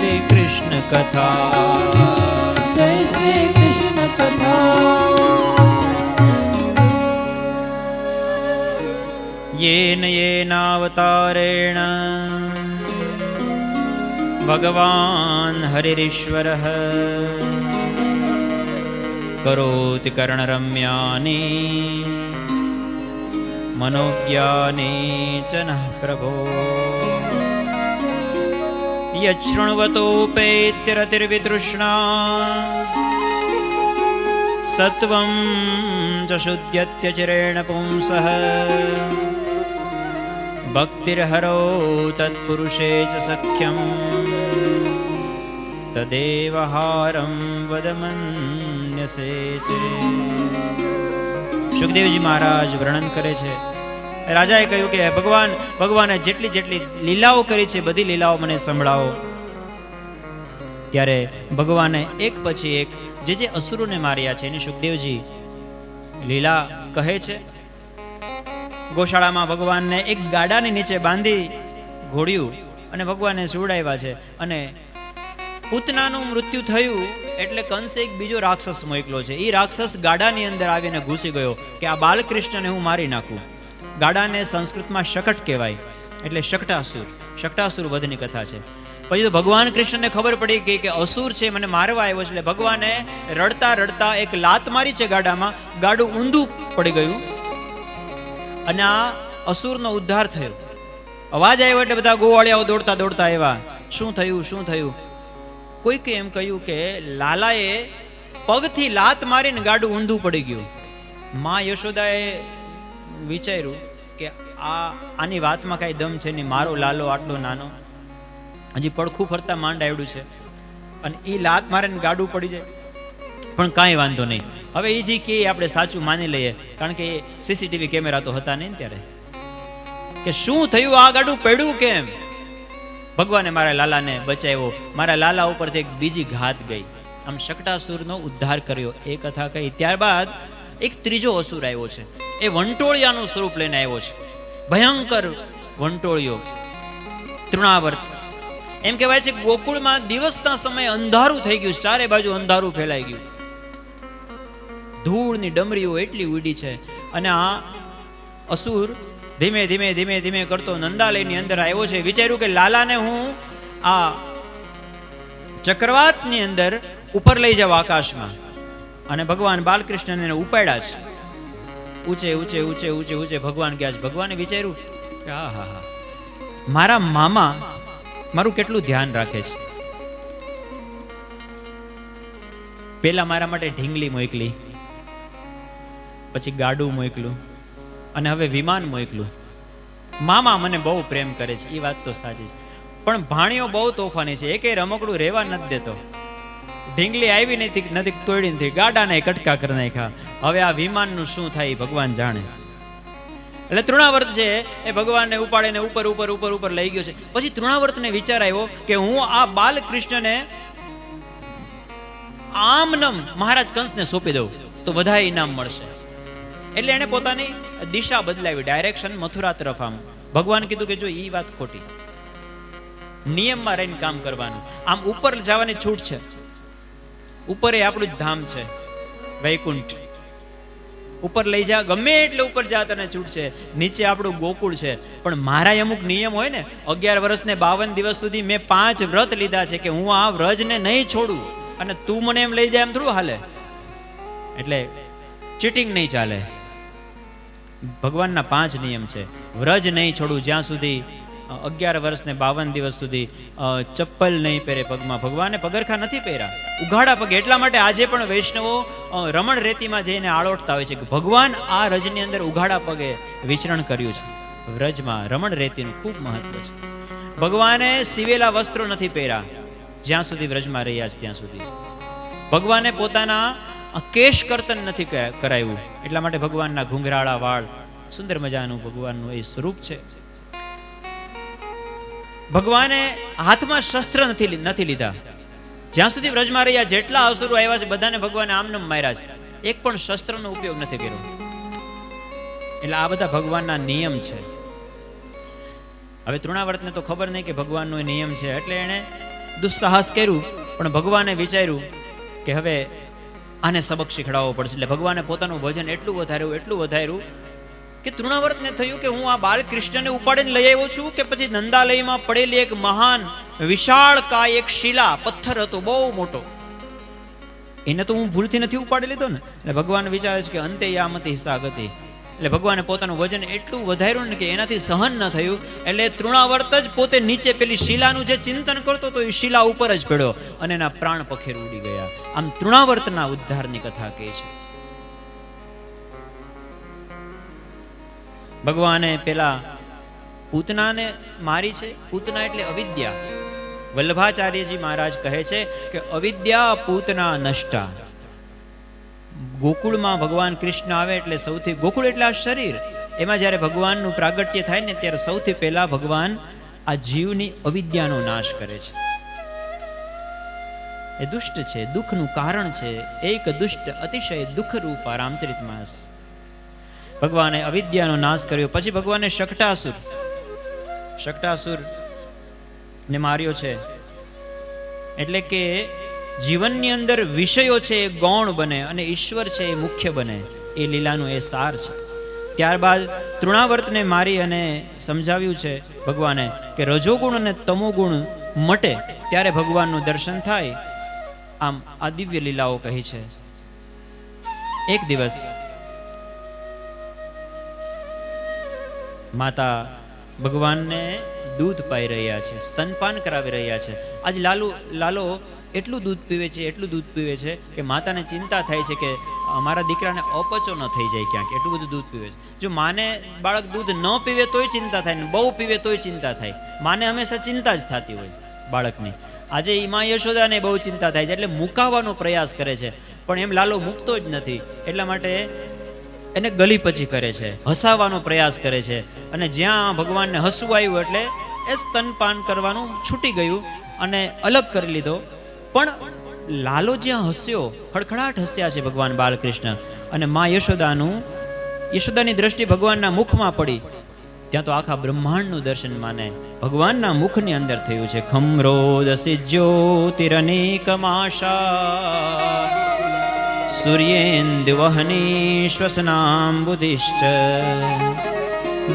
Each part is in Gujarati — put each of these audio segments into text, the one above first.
શ્રી કૃષ્ણ કથા, જય શ્રી કૃષ્ણ કથા. येन येनावतारेण भगवान् हरिरीश्वरः करोति कर्णरम्यानि मनोज्ञानि च नः प्रभो. यच्छृण्वतोपेत्यरतिर्वितृष्णा सत्वं च शुद्ध्यत्यचिरेण पुंसः भक्तिर्हरो तत्पुरुषे च सख्यं तदेव हारं वदमन्यसे चे. સુખદેવજી મહારાજ વર્ણન કરે છે, રાજાએ કહ્યું કે ભગવાને જેટલી લીલાઓ કરી છે બધી લીલાઓ મને સંભળાવો. ત્યારે ભગવાને એક પછી એક જે અસુરોને માર્યા છે એની સુખદેવજી લીલા કહે છે. ગોશાળામાં ભગવાનને એક ગાડાની નીચે બાંધી ઘોડ્યું અને ભગવાને સુવડાવ્યા છે. અને પૂતનાનું મૃત્યુ થયું એટલે કંસે એક બીજો રાક્ષસ મોકલો છે. એ રાક્ષસ ગાડાની અંદર આવીને ઘૂસી ગયો કે આ બાલકૃષ્ણને હું મારી નાખું. ગાડાને સંસ્કૃતમાં શકટ કહેવાય, એટલે શકટાસુર વધની કથા છે. પછી તો ભગવાન કૃષ્ણને ખબર પડી ગઈ કે અસુર છે મને મારવા આવ્યો છે, એટલે ભગવાને રડતા રડતા એક લાત મારી છે ગાડામાં. ગાડું ઊંધું પડી ગયું અને આ અસુરનો ઉદ્ધાર થયો. અવાજ આવ્યો એટલે બધા ગોવાળિયાઓ દોડતા દોડતા આવ્યા. શું થયું? કોઈકે એમ કહ્યું કે લાલાએ પગથી લાત મારીને ગાડું ઊંધું પડી ગયું. માં યશોદાએ વિચાર્યું કે આની વાતમાં કાંઈ દમ છે નહીં, મારો લાલો આટલો નાનો, હજી પડખું ફરતા માંડ આવડ્યું છે અને એ લાત મારે ને ગાડું પડી જાય. પણ કાંઈ વાંધો નહીં, હવે એ જે કે આપણે સાચું માની લઈએ, કારણ કે સીસીટીવી કેમેરા તો હતા નહીં ત્યારે. કે શું થયું, આ ગાડું પડ્યું કેમ? ભગવાને મારા લાલાને બચાવ્યો. મારા લાલા ઉપરથી એક બીજી ઘાત ગઈ. આમ શકટાસુરનો ઉદ્ધાર કર્યો, એ કથા કહી. ત્યારબાદ એક ત્રીજો અસુર આવ્યો છે. એ વંટોળિયાનું સ્વરૂપ લઈને આવ્યો છે. ભયંકર વંટોળિયો, તૃણાવર્ત. એમ કહેવાય છે ગોકુળમાં દિવસના સમયે અંધારું થઈ ગયું, ચારે બાજુ અંધારું ફેલાઈ ગયું. ધૂળની ડમરીઓ એટલી ઉડી છે. અને આ અસુર ધીમે ધીમે કરતો નંદાલયની અંદર આવ્યો છે. વિચાર્યું કે લાલાને હું આ ચક્રવાતની અંદર ઉપર લઈ જાવ આકાશમાં. અને ભગવાન બાલકૃષ્ણને ઉપાડ્યા છે ઊંચે. ભગવાન ગયા છે. ભગવાને વિચાર્યું કે હા મારા મામા મારું કેટલું ધ્યાન રાખે છે. પેલા મારા માટે ઢીંગલી મોકલી, પછી ગાડું મોકલું અને હવે વિમાન મોકલું. મામા મને બહુ પ્રેમ કરે છે, એ વાત તો સાચી છે. પણ ભાણિયો બહુ તોફાની છે, એકે રમકડું રહેવા નથી દેતો. ઢીંગલી આવી નથી તોડી નથી, ગાડાને કટકા કરી નાખ્યા. હવે આ વિમાનનું શું થાય ભગવાન જાણે. એટલે તૃણાવર્ત છે એ ભગવાનને ઉપાડીને ઉપર લઈ ગયો છે. પછી તૃણાવર્તને વિચાર આવ્યો કે હું આ બાલકૃષ્ણને આમનમ મહારાજ કંસને સોંપી દઉં તો વધારે ઇનામ મળશે. એટલે એને પોતાની દિશા બદલાવી, ડાયરેક્શન મથુરા તરફ. આમ ભગવાન કીધું કે જો એ વાત ખોટી, નિયમમાં રહીને કામ કરવાનું. આમ ઉપર જવાની છૂટ છે, ઉપર એ આપણું જ ધામ છે વૈકુંઠ. ઉપર લઈ જા, ગમે એટલે ઉપર જા તને છૂટ છે. નીચે આપણું ગોકુળ છે. પણ મારા અમુક નિયમ હોય ને, 11 વર્ષ ને 52 દિવસ સુધી મેં 5 વ્રત લીધા છે કે હું આ વ્રજને નહીં છોડું, અને તું મને એમ લઈ જાય એમ થોડું હાલે. એટલે ચીટિંગ નહીં ચાલે. ભગવાનના 5 નિયમ છે. વ્રજ નહીં છોડું જ્યાં સુધી 11 વર્ષ ને 52 દિવસ સુધી ચપ્પલ નહીં પહેરે પગમાં. ભગવાને પગરખા નથી પહેર્યા, ઉઘાડા પગે. એટલા માટે આજે પણ વૈષ્ણવો રમણ રેતીમાં જઈને આળોટતા હોય છે કે ભગવાન આ રજની અંદર ઉઘાડા પગે વિચરણ કર્યું છે. વ્રજમાં રમણ રેતીનું ખૂબ મહત્વ છે. ભગવાને સીવેલા વસ્ત્રો નથી પહેર્યા જ્યાં સુધી વ્રજમાં રહ્યા છે ત્યાં સુધી. ભગવાને પોતાના કેશ કર્તન નથી કરાવ્યું. એટલા માટે ભગવાનના ઘૂંઘરાળા વાળ, સુંદર મજાનું ભગવાનનું એ સ્વરૂપ છે. ભગવાને હાથમાં શસ્ત્ર નથી લીધા. જ્યાં સુધી વ્રજમાં રહ્યા જેટલા અસુરો આવ્યા છે બધાને ભગવાને આમનામ માર્યા છે. એક પણ શસ્ત્રનો ઉપયોગ નથી કર્યો. એટલે આ બધા ભગવાનના નિયમ છે. હવે તૃણાવર્તને તો ખબર નહીં કે ભગવાનનો નિયમ છે, એટલે એને દુસ્સાહસ કર્યું, પણ ભગવાને વિચાર્યું કે હવે આને સબક શીખડાવવો પડશે. એટલે ભગવાને પોતાનું વજન એટલું વધાર્યું કે તૃણાવર્તને થયું કે હું આ બાલકૃષ્ણને ઉપાડીને લઈ આવ્યો છું કે પછી નંદાલયમાં પડેલી એક મહાન વિશાળ કાય એક શિલા, પથ્થર હતો બહુ મોટો, એને તો હું ભૂલથી નથી ઉપાડી લીધો ને. એટલે ભગવાન વિચારે છે કે અંતે યામતી હિસા ગતિ. એટલે ભગવાને પોતાનું વજન એટલું વધાર્યું ને કે એનાથી સહન ન થયું. એટલે તૃણાવર્ત જ પોતે નીચે પેલી શિલાનું જે ચિંતન કરતો હતો એ શિલા ઉપર જ પડ્યો અને એના પ્રાણ પખેર ઉડી ગયા. આમ તૃણાવર્તના ઉદ્ધારની કથા કહે છે. ભગવાને પેલા પૂતનાને મારી છે. પૂતના એટલે અવિદ્યા. વલ્લભાચાર્યજી મહારાજ કહે છે કે અવિદ્યા પૂતના નષ્ટા. ગોકુળમાં ભગવાન કૃષ્ણ આવે એટલે સૌથી, ગોકુળ એટલે આ શરીર, એમાં જ્યારે ભગવાનનું પ્રાગટ્ય થાય ને ત્યારે સૌથી પહેલા ભગવાન આ જીવની અવિદ્યાનો નાશ કરે છે. એ દુષ્ટ છે, દુઃખનું કારણ છે. એક દુષ્ટ અતિશય દુઃખ રૂપા રામચરિતમાનસ. ભગવાને અવિદ્યાનો નાશ કર્યો. પછી ભગવાને શક્ટાસુર ને માર્યો છે. એટલે કે જીવનની અંદર વિષયો છે એ ગૌણ બને અને ઈશ્વર છે એ મુખ્ય બને, એ લીલાનું એ સાર છે. ત્યારબાદ તૃણાવર્તને મારી અને સમજાવ્યું છે ભગવાને કે રજોગુણ અને તમોગુણ મટે ત્યારે ભગવાનનું દર્શન થાય. આમ આ દિવ્ય લીલાઓ કહી છે. એક દિવસ માતા ભગવાનને દૂધ પાઈ રહ્યા છે, સ્તનપાન કરાવી રહ્યા છે. આજ લાલો એટલું દૂધ પીવે છે કે માતાને ચિંતા થાય છે કે અમારા દીકરાને અપચો ન થઈ જાય ક્યાંક, એટલું બધું દૂધ પીવે છે. જો માને બાળક દૂધ ન પીવે તોય ચિંતા થાય ને બહુ પીવે તોય ચિંતા થાય. માને હંમેશા ચિંતા જ થતી હોય બાળકની. આજે મા યશોદાને બહુ ચિંતા થાય છે એટલે મુકાવવાનો પ્રયાસ કરે છે, પણ એમ લાલો મૂકતો જ નથી. એટલા માટે એને ગલી પછી કરે છે, હસાવવાનો પ્રયાસ કરે છે. અને જ્યાં ભગવાનને હસવું આવ્યું એટલે એ સ્તનપાન કરવાનું છૂટી ગયું અને અલગ કરી લીધો. પણ લાલો જ્યાં હસ્યો, ખડખડાટ હસ્યા છે ભગવાન બાલકૃષ્ણ, અને મા યશોદાની દ્રષ્ટિ ભગવાનના મુખમાં પડી, ત્યાં તો આખા બ્રહ્માંડનું દર્શન માને ભગવાનના મુખની અંદર થયું છે. ખમ્રોદસી જ્યોતિરનેકમાશા સૂર્યેન્દુવહની શ્વસનાંબુધિશ્ચ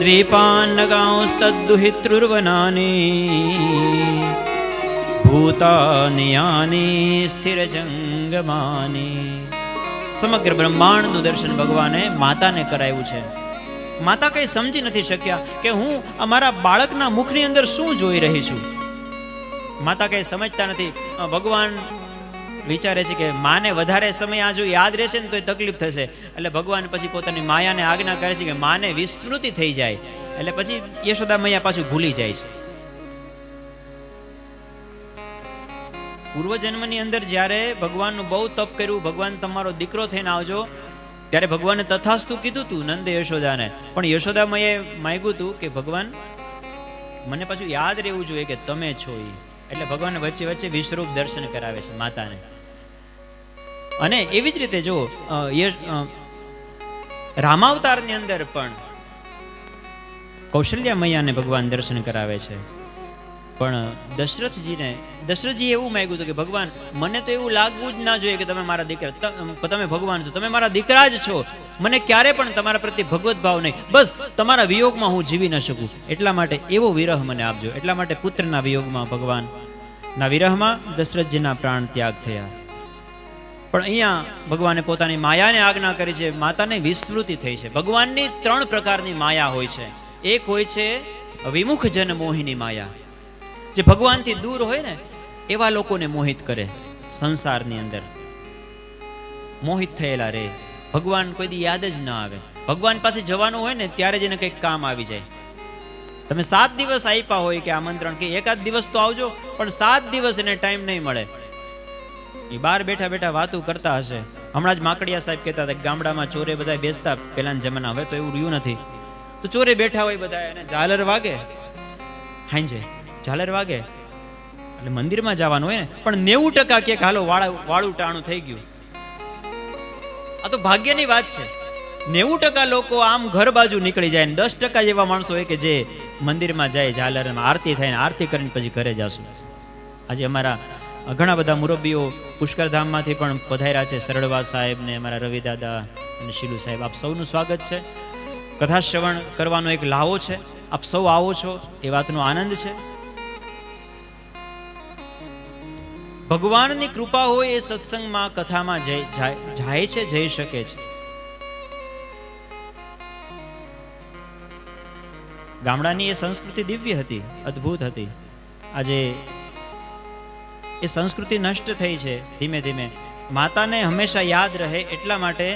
દ્વીપાન્નગાંસ્તદ્દુહિતૃર્વનાની ભૂતાનિયાની સ્થિરજંગમાની. સમગ્ર બ્રહ્માંડનું દર્શન ભગવાને માતાને કરાવ્યું છે. માતા કઈ સમજી નથી શક્યા કે હું અમારા બાળકના મુખની અંદર શું જોઈ રહી છું. માતા કઈ સમજતા નથી. ભગવાન વિચારે છે કે માને વધારે સમય આ જો યાદ રહેશે ને તો તકલીફ થશે. એટલે ભગવાન પછી પોતાની માયાને આજ્ઞા કરે છે કે માને વિસ્મૃતિ થઈ જાય. એટલે પછી યશોદા મૈયા પાછું ભૂલી જાય છે. પૂર્વજન્મની અંદર જ્યારે ભગવાનનું બહુ તપ કર્યું, ભગવાન તમારો દીકરો થઈને આવજો, ત્યારે ભગવાને તથાસ્તુ કીધું તું નંદ યશોદાને. પણ યશોદા મૈયાએ માંગ્યું હતું કે ભગવાન મને પાછું યાદ રહેવું જોઈએ કે તમે છો એ. એટલે ભગવાન વચ્ચે વચ્ચે વિશ્વરૂપ દર્શન કરાવે છે માતાને. અને એવી જ રીતે જો રામાવતારની અંદર પણ કૌશલ્યા મૈયાને ભગવાન દર્શન કરાવે છે. પણ દશરથજી એવું માંગ્યું હતું કે ભગવાન મને તો એવું લાગવું જ ના જોઈએ કે તમે મારા દીકરા, તમે ભગવાન છો, તમે મારા દીકરા જ છો, મને ક્યારે પણ તમારા પ્રત્યે ભગવત ભાવ નહીં, બસ તમારા વિયોગમાં હું જીવી ન શકું, એટલા માટે એવો વિરહ મને આપજો. એટલા માટે પુત્રના વિયોગમાં, ભગવાનના વિરહમાં દશરથજીના પ્રાણ ત્યાગ થયા. પણ અહીંયા ભગવાને પોતાની માયાને આજ્ઞા કરી છે. માતાને વિસ્મૃતિ થઈ છે. ભગવાનની 3 પ્રકારની માયા હોય છે. એક હોય છે વિમુખ જન મોહિની માયા, જે ભગવાનથી દૂર હોય ને એવા લોકોને મોહિત કરે. સંસારની અંદર મોહિત થયેલા રહે, ભગવાન કોઈ દી યાદ જ ના આવે. ભગવાન પાસે જવાનું હોય ને ત્યારે જ એને કંઈક કામ આવી જાય. તમે 7 દિવસ આપ્યા હોય કે આમંત્રણ કે એકાદ દિવસ તો આવજો, પણ 7 દિવસ એને ટાઈમ નહીં મળે. એ બહાર બેઠા બેઠા વાતું કરતા હશે. હમણાં જ માકડિયા સાહેબ કહેતા હતા ગામડામાં ચોરે બધા બેસતા પહેલાના જમાના, હવે તો એવું રહ્યું નથી. તો ચોરે બેઠા હોય બધા, એને ઝાલર વાગે, હાંજે ઝાલર વાગે એટલે મંદિરમાં જવાનું હોય ને, પણ 90% કે હાલો વાળું ટાણું થઈ ગયું. આ તો ભાગ્યની વાત છે. 90% લોકો આમ ઘર બાજુ નીકળી જાય, 10% જેવા માણસો હોય કે જે મંદિરમાં જાય, ઝાલરમાં આરતી થાય ને આરતી કરીને પછી ઘરે જાશું. આજે અમારા ઘણા બધા મુરબ્બીઓ પુષ્કરધામમાંથી પણ પધાર્યા છે, સરળવા સાહેબ ને અમારા રવિ દાદા અને શીલુ સાહેબ. આપ સૌનું સ્વાગત છે. કથા શ્રવણ કરવાનો એક લાવો છે. આપ સૌ આવો છો એ વાતનો આનંદ છે. ભગવાનની કૃપા હોય એ સત્સંગમાં કથામાં જાય છે, જઈ શકે છે. ગામડાની એ સંસ્કૃતિ દિવ્ય હતી, અદ્ભુત હતી. આજે એ સંસ્કૃતિ નષ્ટ થઈ છે ધીમે ધીમે. માતાને હંમેશા યાદ રહે એટલા માટે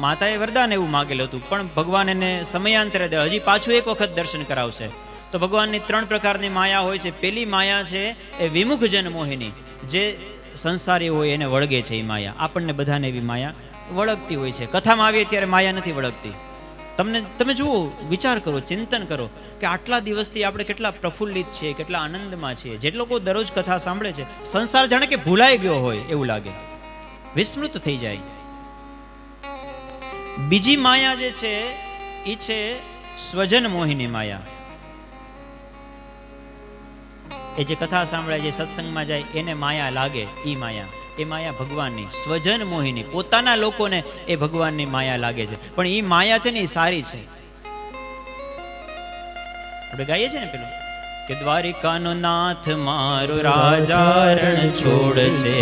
માતાએ વરદાન એવું માગેલું હતું, પણ ભગવાન એને સમયાંતરે હજી પાછું એક વખત દર્શન કરાવશે. તો ભગવાનની 3 પ્રકારની માયા હોય છે. પેલી માયા છે એ વિમુખ જન મોહિની, જે સંસારી હોય એને વળગે છે. એ માયા આપણને બધાને એવી માયા વળગતી હોય છે. કથામાં આવીએ ત્યારે માયા નથી વળગતી. તમે જુઓ, વિચાર કરો, ચિંતન કરો કે આટલા દિવસથી આપણે કેટલા પ્રફુલ્લિત છીએ, કેટલા આનંદમાં છીએ. જે લોકો દરરોજ કથા સાંભળે છે, સંસાર જાણે કે ભૂલાઈ ગયો હોય એવું લાગે, વિસ્મૃત થઈ જાય. બીજી માયા જે છે એ છે સ્વજન મોહિની માયા. એ જે કથા સાંભળે, જે સત્સંગમાં જાય એને માયા લાગે. ઈ માયા, એ માયા ભગવાનની સ્વજન મોહિની. પોતાના લોકોને એ ભગવાનની માયા લાગે છે. પણ ઈ માયા છે ને એ સારી છે. આપણે ગાઈએ છે ને પેલું કે દ્વારિકાનો નાથ મારો રાજા રણ છોડ છે,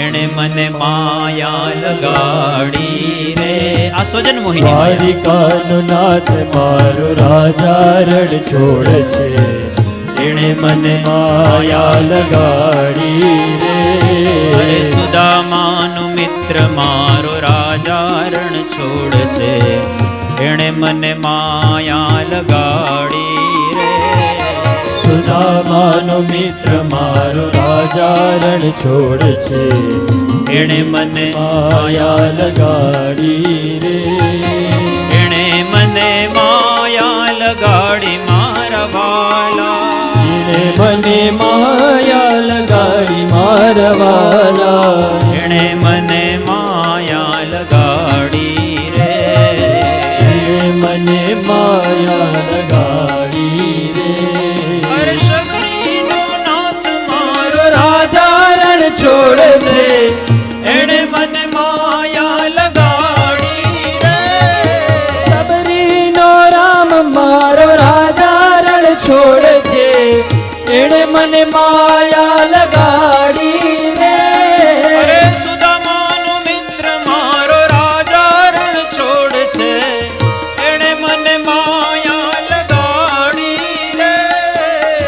એણે મને માયા લગાડી રે. આ સ્વજન મોહિની. દ્વારિકાનો નાથ મારો રાજા રણ છોડ છે, એણે મને માયા લગાડી રે. અરે સુદામાનો મિત્ર મારો રાજા રણ છોડ છે, એણે મને માયા લગાડી રે. સુદામાનો મિત્ર મારો રાજા રણ છોડ છે, એણે મને માયા લગાડી રે. એણે મને માયા લગાડી મારા વાલા. એણે મને માયા લગાડી મારા વાલા. એણે મને માયા લગાડી રે. એણે મને માયા લગાડી રે. અરે શબરીનો નાથ મારો રાજા રણ છોડ છે, એણે મને માયા લગાડી રે. સબરીનો રામ મારો રાજા રણ છોડ છે, એણે મને માયા લગાડી રે. અરે સુદામાનો મિત્ર મારો રાજા રણ છોડ છે, એણે મને માયા લગાડી રે.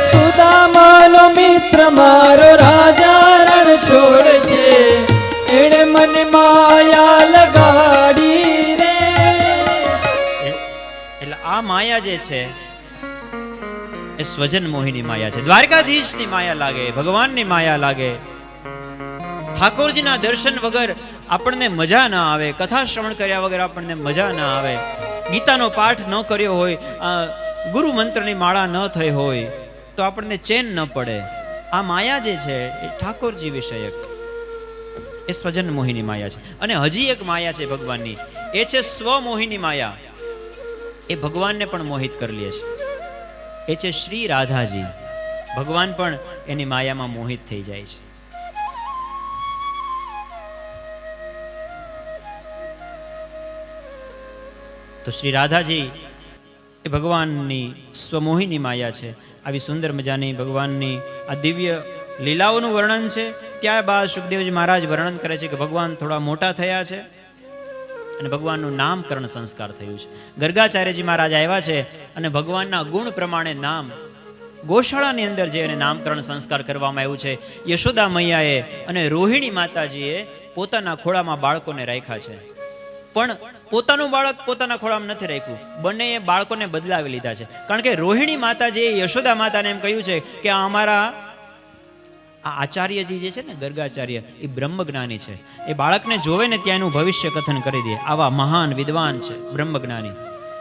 સુદામાનો મિત્ર મારો રાજા રણ છોડ છે, એણે મને માયા લગાડી રે. એટલે આ માયા જે છે એ સ્વજન મોહિની માયા છે. દ્વારકાધીશની માયા લાગે, ભગવાનની માયા લાગે. ઠાકોરજીના દર્શન વગર આપણને મજા ના આવે. કથા શ્રવણ કર્યા વગર આપણને મજા ના આવે. ગીતાનો પાઠ ન કર્યો હોય, ગુરુ મંત્રની માળા ન થઈ હોય તો આપણને ચેન ન પડે. આ માયા જે છે એ ઠાકોરજી વિષયક, એ સ્વજન મોહિની માયા છે. અને હજી એક માયા છે ભગવાનની, એ છે સ્વમોહિની માયા. એ ભગવાનને પણ મોહિત કરી લે છે. એ છે શ્રી રાધાજી. ભગવાન પણ એની માયામાં મોહિત થઈ જાય છે. તો શ્રી રાધાજી એ ભગવાનની સ્વમોહિની માયા છે. આવી સુંદર મજાની ભગવાનની આ દિવ્ય લીલાઓનું વર્ણન છે. ત્યારબાદ સુખદેવજી મહારાજ વર્ણન કરે છે કે ભગવાન થોડા મોટા થયા છે અને ભગવાનનું નામકરણ સંસ્કાર થયું છે. ગર્ગાચાર્યજી મહારાજ આવ્યા છે અને ભગવાનના ગુણ પ્રમાણે નામ ગોશાળાની અંદર જે એને નામકરણ સંસ્કાર કરવામાં આવ્યું છે. યશોદા મૈયાએ અને રોહિણી માતાજીએ પોતાના ખોળામાં બાળકોને રાખ્યા છે, પણ પોતાનું બાળક પોતાના ખોળામાં નથી રાખ્યું. બંનેએ બાળકોને બદલાવી લીધા છે. કારણ કે રોહિણી માતાજીએ યશોદા માતાને એમ કહ્યું છે કે અમારા આ આચાર્યજી જે છે ને, ગર્ગાચાર્ય, એ બ્રહ્મજ્ઞાની છે. એ બાળકને જોવે ને ત્યાં એનું ભવિષ્ય કથન કરી દે. આવા મહાન વિદ્વાન છે, બ્રહ્મજ્ઞાની.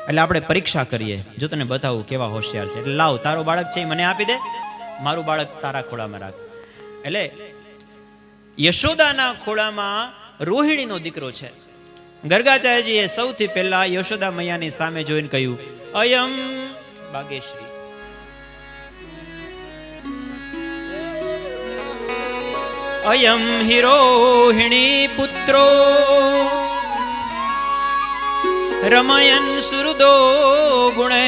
એટલે આપણે પરીક્ષા કરીએ, જો તને બતાવું કેવા હોશિયાર છે. એટલે લાવ, તારો બાળક છે મને આપી દે, મારું બાળક તારા ખોળામાં રાખ. એટલે યશોદાના ખોળામાં રોહિણીનો દીકરો છે. ગર્ગાચાર્યજીએ સૌથી પહેલા યશોદા મૈયાની સામે જોઈને કહ્યું, અયમ બાગેશ્રી. અયમ હિ રોહિણી પુત્રો રમયન સુરદો ગુણેર.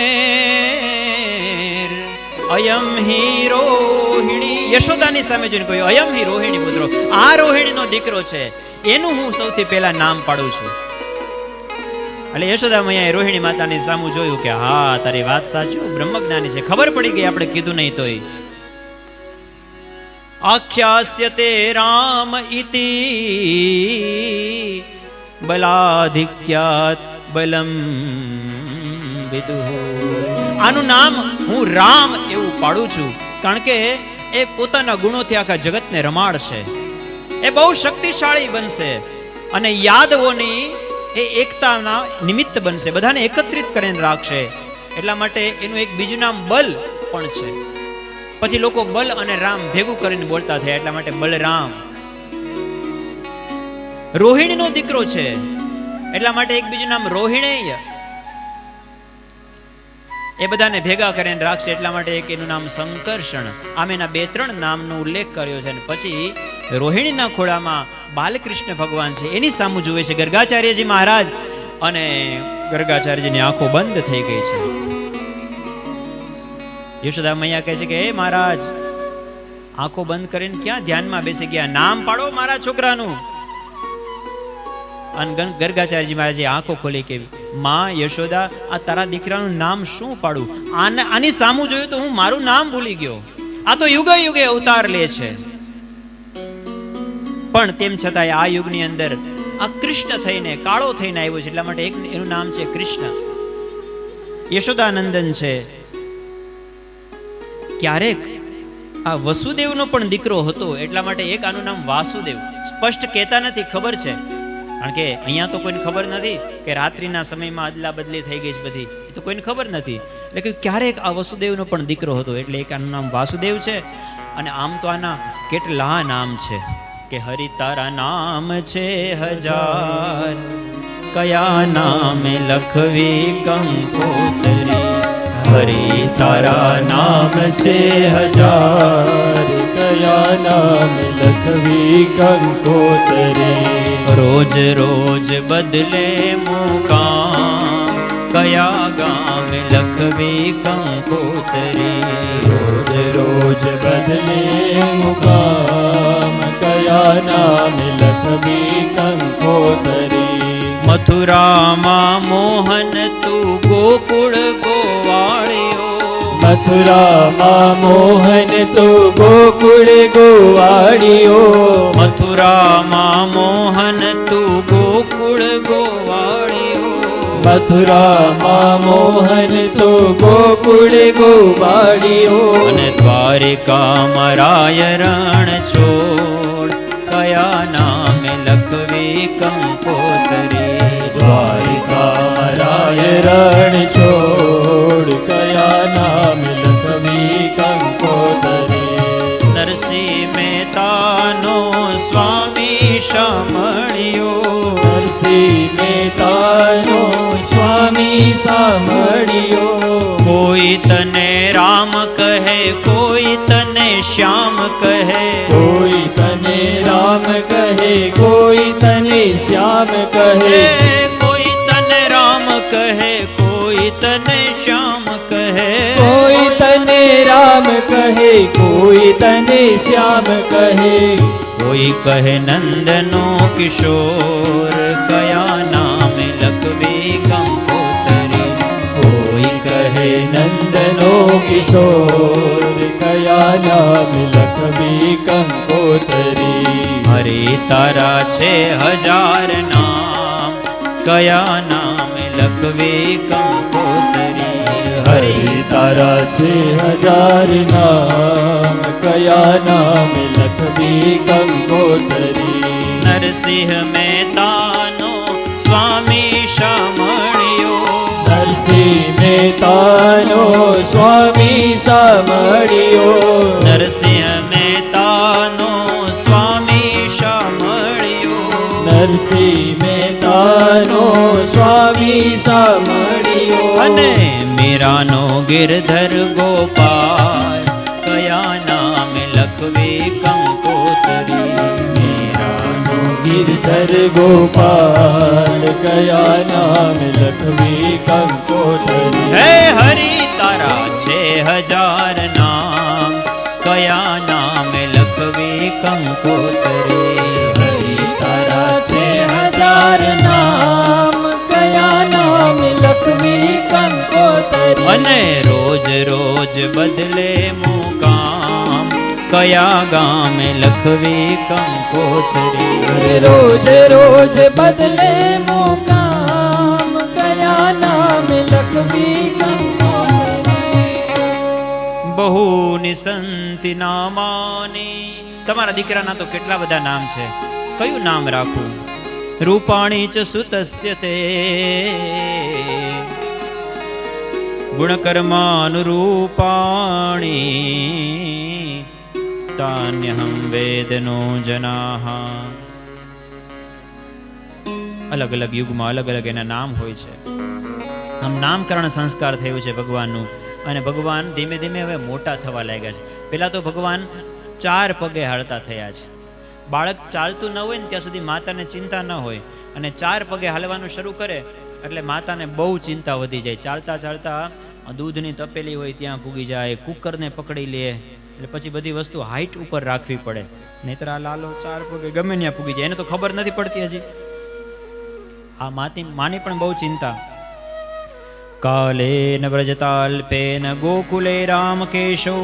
અયમ હિ રોહિણી, યશોદાની સામે જોઈને કહ્યું અયમ હિ રોહિણી પુત્રો, આ રોહિણીનો દીકરો છે, એનું હું સૌથી પહેલા નામ પાડું છું. એટલે યશોદા મૈયાએ રોહિણી માતાની સામું જોયું કે હા તારી વાત સાચી, બ્રહ્મજ્ઞાની છે, ખબર પડી ગઈ, આપણે કીધું નહીં તોય. આખ્યાસ્યતે રામ ઇતિ બલાધિક્યાત બલમ વિદુઃ. આનું નામ હું રામ એવું પાડું છું, કારણ કે એ પોતાના ગુણોથી આખા જગતને રમાડશે, એ બહુ શક્તિશાળી બનશે અને યાદવોની એ એકતાના નિમિત્ત બનશે, બધાને એકત્રિત કરીને રાખશે. એટલા માટે એનું એક બીજું નામ બલ પણ છે. પછી લોકો બલ અને રામ ભેગું કરીને બોલતા થયા, એટલા માટે બલરામ. રોહિણીનો દીકરો છે એટલા માટે એક બીજું નામ રોહિણેય. એ બધાને ભેગા કરીને રાખશે એટલા માટે એક એનું નામ સંકર્ષણ. આમ એના 2-3 નામનો ઉલ્લેખ કર્યો છે. અને પછી રોહિણીના ખોળામાં બાલકૃષ્ણ ભગવાન છે, એની સામું જુએ છે ગર્ગાચાર્યજી મહારાજ, અને ગર્ગાચાર્યજીની આંખો બંધ થઈ ગઈ છે. યશોદા મૈયા કહે છે કે હે મહારાજ, આંખો બંધ કરીને ક્યાં ધ્યાનમાં બેસી ગયા, નામ પાડો મારા છોકરાનું. અને ગર્ગાચાર્યજી મહારાજે આંખો ખોલી કેવી, માં યશોદા, આ તારા દીકરાનું નામ શું પાડું? આની સામું જોયું તો હું મારું નામ ભૂલી ગયો. આ તો યુગે યુગે અવતાર લે છે, પણ તેમ છતાંય આ યુગની અંદર આ કૃષ્ણ થઈને કાળો થઈને આવ્યો છે, એટલા માટે એનું નામ છે કૃષ્ણ. યશોદાનંદન છે. ક્યારેક આ વસુદેવનો પણ દીકરો હતો, એટલા માટે એક આનું નામ વાસુદેવ. સ્પષ્ટ કહેતા નથી, ખબર છે, કારણ કે અહીંયા તો કોઈને ખબર નથી કે રાત્રિના સમયમાં અદલા બદલી થઈ ગઈ છે બધી, એ તો કોઈને ખબર નથી. એટલે કે ક્યારેક આ વસુદેવનો પણ દીકરો હતો, એટલે એક આનું નામ વાસુદેવ છે. અને આમ તો આના કેટલા નામ છે કે હરિ તારા નામ છે 1000, કયા નામે લખવી કંકોતરી. હરિ તારા નામ છે 1000, કયા નામ લખવી કંકોતરી. રોજ રોજ બદલે મુકામ, કયા ગામ લખવી કંકોતરી. રોજ રોજ બદલે મુકામ, કયા નામ લખવી કંકોતરી. મથુરામાં મોહન તું ગોકુળ ગોવાળિયો. મથુરામાં મોહન તો ગોકુળ ગોવાળિયો. મથુરામાં મોહન તું ગોકુળ ગોવાળિયો. મથુરામાં મોહન તો ગોકુળ ગોવાળિયો. અને દ્વારિકામાં રાય રણ છોડ, કયા નામે લખવી કંકોતરી. દ્વારિકામાં રાય રણ છોડ, કયા નામ લખવી કંકોતરી. નરસિંહ મહેતાનો સ્વામી શામળિયો. નરસિંહ મહેતાનો સ્વામી સાંભળ્યો. કોઈ તને રામ કહે, કોઈ તને શ્યામ કહે. કોઈ તને રામ કહે, કોઈ તને શ્યામ કહે. કોઈ તને રામ કહે, કોઈ તને શ્યામ કહે. કોઈ તને રામ કહે, કોઈ તને શ્યામ કહે. કોઈ કહે નંદનો કિશોર, કયા નામે લખવી કંકોતરી. કોઈ કહે નંદનો કિશોર, કયા નામ લખવી કંકોતરી. હરે તારા છે 1000 નામ, કયા નામે લખવી કંકોતરી. હરે તારા છે 1000 નામ, કયા નામ લખવી કંકોતરી. નરસિંહ મહેતાનો સ્વામી શામળિયો. નરસિંહ મહેતાનો સ્વામી સાંભળ્યો. નરસિંહ મહેતાનો સ્વામી શામળિયો. નરસિંહ મહેતાનો સ્વામી સાંભળ્યો. અને મીરાનો ગિરધર ગોપાલ, કયા નામે લખવી કંકોતરી. गिरधर गोपाल कया नाम लखवी कंकोतरी હે હરિ તારા છે હજાર નામ, કયા નામે લખવી કંકોતરી. હરિ તારા છે હજાર નામ કયા નામ લખવી કંકોતરી અને રોજ રોજ બદલે મુકામ, કયા ગામે લખવી કંકોતરી. રોજ રોજ બદલે મુકામ કયા નામ લખવી કંકોતરી બહુ નિસંતિ નામાની. તમારા દીકરાના તો કેટલા બધા નામ છે, કયું નામ રાખું? રૂપાણી ચ સુતસ્ય તે ગુણકર્માનુરૂપાણી, તાન્યહમ વેદનો જનાહ. અલગ અલગ યુગમાં અલગ અલગ એના નામ હોય છે. આમ નામકરણ સંસ્કાર થયું છે ભગવાનનું. અને ભગવાન ધીમે ધીમે હવે મોટા થવા લાગ્યા છે. પહેલા તો ભગવાન 4 પગે હાલતા થયા છે. બાળક ચાલતું ન હોય ને ત્યાં સુધી માતાને ચિંતા ન હોય, અને 4 પગે હાલવાનું શરૂ કરે એટલે માતાને બહુ ચિંતા વધી જાય. ચાલતા ચાલતા દૂધની તપેલી હોય ત્યાં પૂગી જાય, કુકરને પકડી લે, એટલે પછી બધી વસ્તુ હાઈટ ઉપર રાખવી પડે, નહીતર આ લાલો 4 પગે ગમે ત્યાં પૂગી જાય. એને તો ખબર નથી પડતી હજી. આ માની પણ બહુ ચિંતા. કાલેન વ્રજતાલ્પેન ગોકુલે રામકેશો,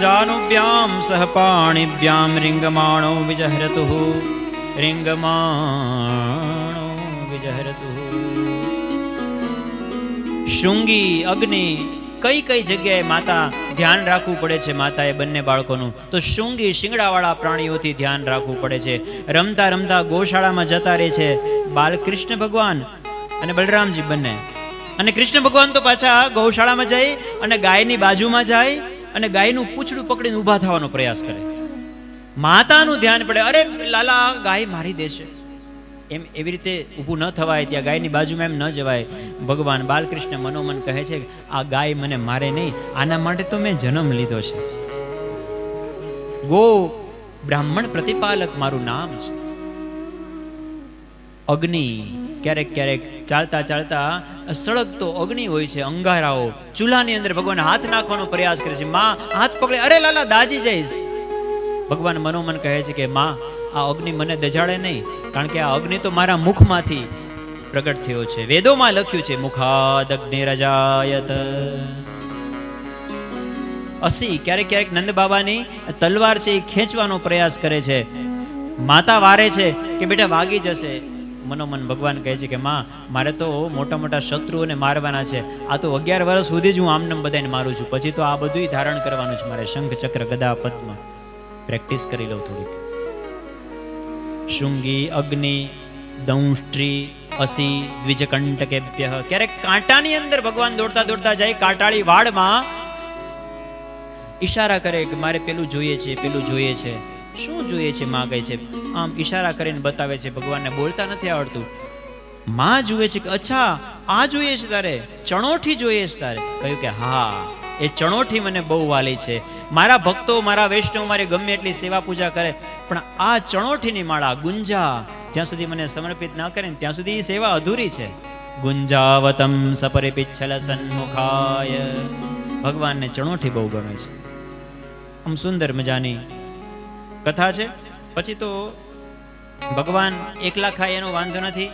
જાનુભ્યામ સહ પાણીભ્યામ રિંગમાણો વિજહરતુઃ, રિંગમાણો વિજહરતુઃ. શૃંગી અગ્નિ કઈ કઈ જગ્યાએ માતા ધ્યાન રાખવું પડે છે માતાએ બંને બાળકોનું? તો શૃંગી શિંગડાવાળા પ્રાણીઓથી ધ્યાન રાખવું પડે છે. રમતા રમતા ગૌશાળામાં જતા રહે છે બાલકૃષ્ણ ભગવાન અને બલરામજી બંને. અને કૃષ્ણ ભગવાન તો પાછા ગૌશાળામાં જાય અને ગાયની બાજુમાં જાય અને ગાયનું પૂંછડું પકડીને ઊભા થવાનો પ્રયાસ કરે. માતાનું ધ્યાન પડે, અરે લાલા ગાય મારી દેશે, એમ એવી રીતે ઊભું ન થવાય, ત્યાં ગાયની બાજુમાં એમ ન જવાય. ભગવાન બાલકૃષ્ણ મનોમન કહે છે આ ગાય મને મારે નહીં, આના માટે તો મેં જન્મ લીધો છે. ગો બ્રાહ્મણ પ્રતિપાલક મારું નામ છે. અગ્નિ ક્યારેક ક્યારેક ચાલતા ચાલતા સળગતો અગ્નિ હોય છે, અંગારાઓ, ચૂલાની અંદર ભગવાન હાથ નાખવાનો પ્રયાસ કરે છે. માં હાથ પકડે, અરે લાલા દાજી જઈશ. ભગવાન મનોમન કહે છે કે માં આ અગ્નિ મને દજાડે નહીં, કારણ કે આ અગ્નિ તો મારા મુખમાંથી પ્રગટ થયો છે. વેદોમાં લખ્યું છે મુખાદ અગ્નિરજાયત. અસી ક્યારેક ક્યારેક નંદ બાબાની તલવાર છે એ ખેંચવાનો પ્રયાસ કરે છે. માતા વારે છે કે બેટા વાગી જશે. મનોમન ભગવાન કહે છે કે માં મારે તો મોટા મોટા શત્રુઓને મારવાના છે, આ તો 11 વર્ષ સુધી જ હું આમનામ બધાને મારું છું, પછી તો આ બધું ધારણ કરવાનું છે મારે, શંખ ચક્ર ગદા પદ્મ. પ્રેક્ટિસ કરી લઉં થોડીક. શૃંગી અગ્નિ દંષ્ટ્રી અસી દ્વિજકંટકેભ્ય. ક્યારેક કાંટાની અંદર ભગવાન દોડતા દોડતા જાય, કાંટાળી વાડમાં ઈશારા કરે કે મારે પેલું જોઈએ છે, પેલું જોઈએ છે. શું જોઈએ છે માં કહે છે, આમ ઈશારા કરીને બતાવે છે. ભગવાનને બોલતા નથી આવડતું. માં જુએ છે કે અચ્છા આ જોઈએ છે તારે, ચણોઠી જોઈએ છે તારે. કહ્યું કે હા એ ચણોઠી મને બહુ વાલી છે. મારા ભક્તો મારા વૈષ્ણવ મારી ગમે એટલી સેવા પૂજા કરે, પણ આ ચણોઠીની માળા ગુંજા જ્યાં સુધી મને સમર્પિત ના કરે ત્યાં સુધી એ સેવા અધૂરી છે. ગુંજાવતમ સપરિપિચ્છલ સન્મુખાય. ભગવાનને ચણોઠી બહુ ગમે છે. આમ સુંદર મજાની કથા છે. પછી તો ભગવાન એકલા ખાય એનો વાંધો નથી.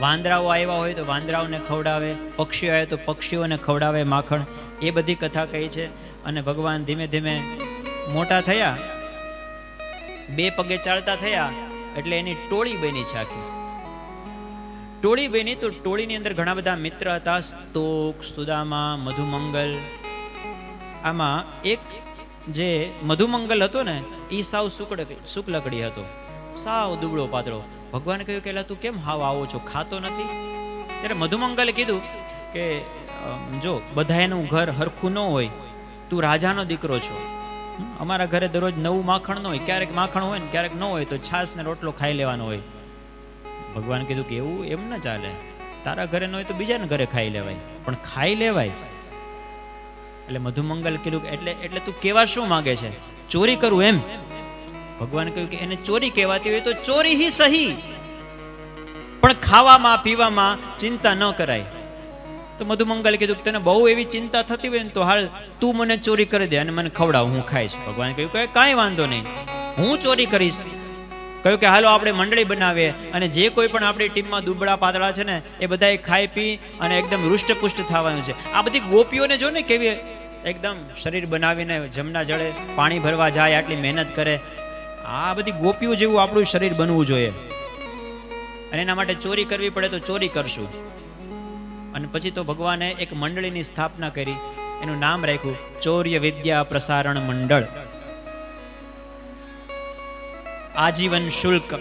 વાંદરાઓ આવ્યા હોય તો વાંદરાઓને ખવડાવે, પક્ષીઓ આવે તો પક્ષીઓને ખવડાવે માખણ. એ બધી કથા કહી છે. અને ભગવાન ધીમે ધીમે મોટા થયા, 2 પગે ચાલતા થયા, એટલે એની ટોળી બની છે આખી. ટોળી બની તો ટોળીની અંદર ઘણા બધા મિત્ર હતા, સ્તોક, સુદામા, મધુમંગલ. આમાં એક જે મધુમંગલ હતો ને એ સાવ શુક્લકડી હતો, સાવ દુબળો પાતળો. ભગવાને કહ્યું કે તું કેમ હાવ આવો છો, ખાતો નથી? ત્યારે મધુમંગલે કીધું કે જો બધાયનું ઘર હરખું ન હોય, તું રાજાનો દીકરો છો, અમારા ઘરે દરરોજ નવું માખણ ન હોય, ક્યારેક માખણ હોય ને ક્યારેક ન હોય તો છાશ ને રોટલો ખાઈ લેવાનો હોય. ભગવાન કીધું કે એવું એમ ન ચાલે, તારા ઘરે ન હોય તો બીજાના ઘરે ખાઈ લેવાય, પણ ખાઈ લેવાય. એટલે મધુમંગલ કીધું એટલે તું કેવા શું માંગે છે, ચોરી કરું એમ? ભગવાન કહ્યું કે એને ચોરી કહેવાતી હોય તો ચોરી હી સહી, પણ ખાવામાં પીવામાં ચિંતા ન કરાય. તો મધુમંગલે કીધું તને બહુ એવી ચિંતા થતી હોય ને તો હાલ તું મને ચોરી કરી દે અને મને ખવડાવ, હું ખાઈશ. ભગવાન કહ્યું કે કાંઈ વાંધો નહીં, હું ચોરી કરીશ. કહ્યું કે હાલો આપણે મંડળી બનાવીએ અને જે કોઈ પણ આપણી ટીમમાં દુબળા પાતળા છે ને એ બધાએ ખાઈ પી અને એકદમ હૃષ્ટપુષ્ટ થવાનું છે. આ બધી ગોપીઓને જો ને કેવી એકદમ શરીર બનાવીને જમના જળે પાણી ભરવા જાય, આટલી મહેનત કરે. આ બધી ગોપીઓ જેવું આપણું શરીર બનવું જોઈએ. અને એના માટે ચોરી કરવી પડે તો ચોરી કરશું. અને પછી તો ભગવાને એક મંડળીની સ્થાપના કરી, એનું નામ રાખ્યું ચૌર્ય વિદ્યા પ્રસારણ મંડળ. આજીવન શુલ્ક,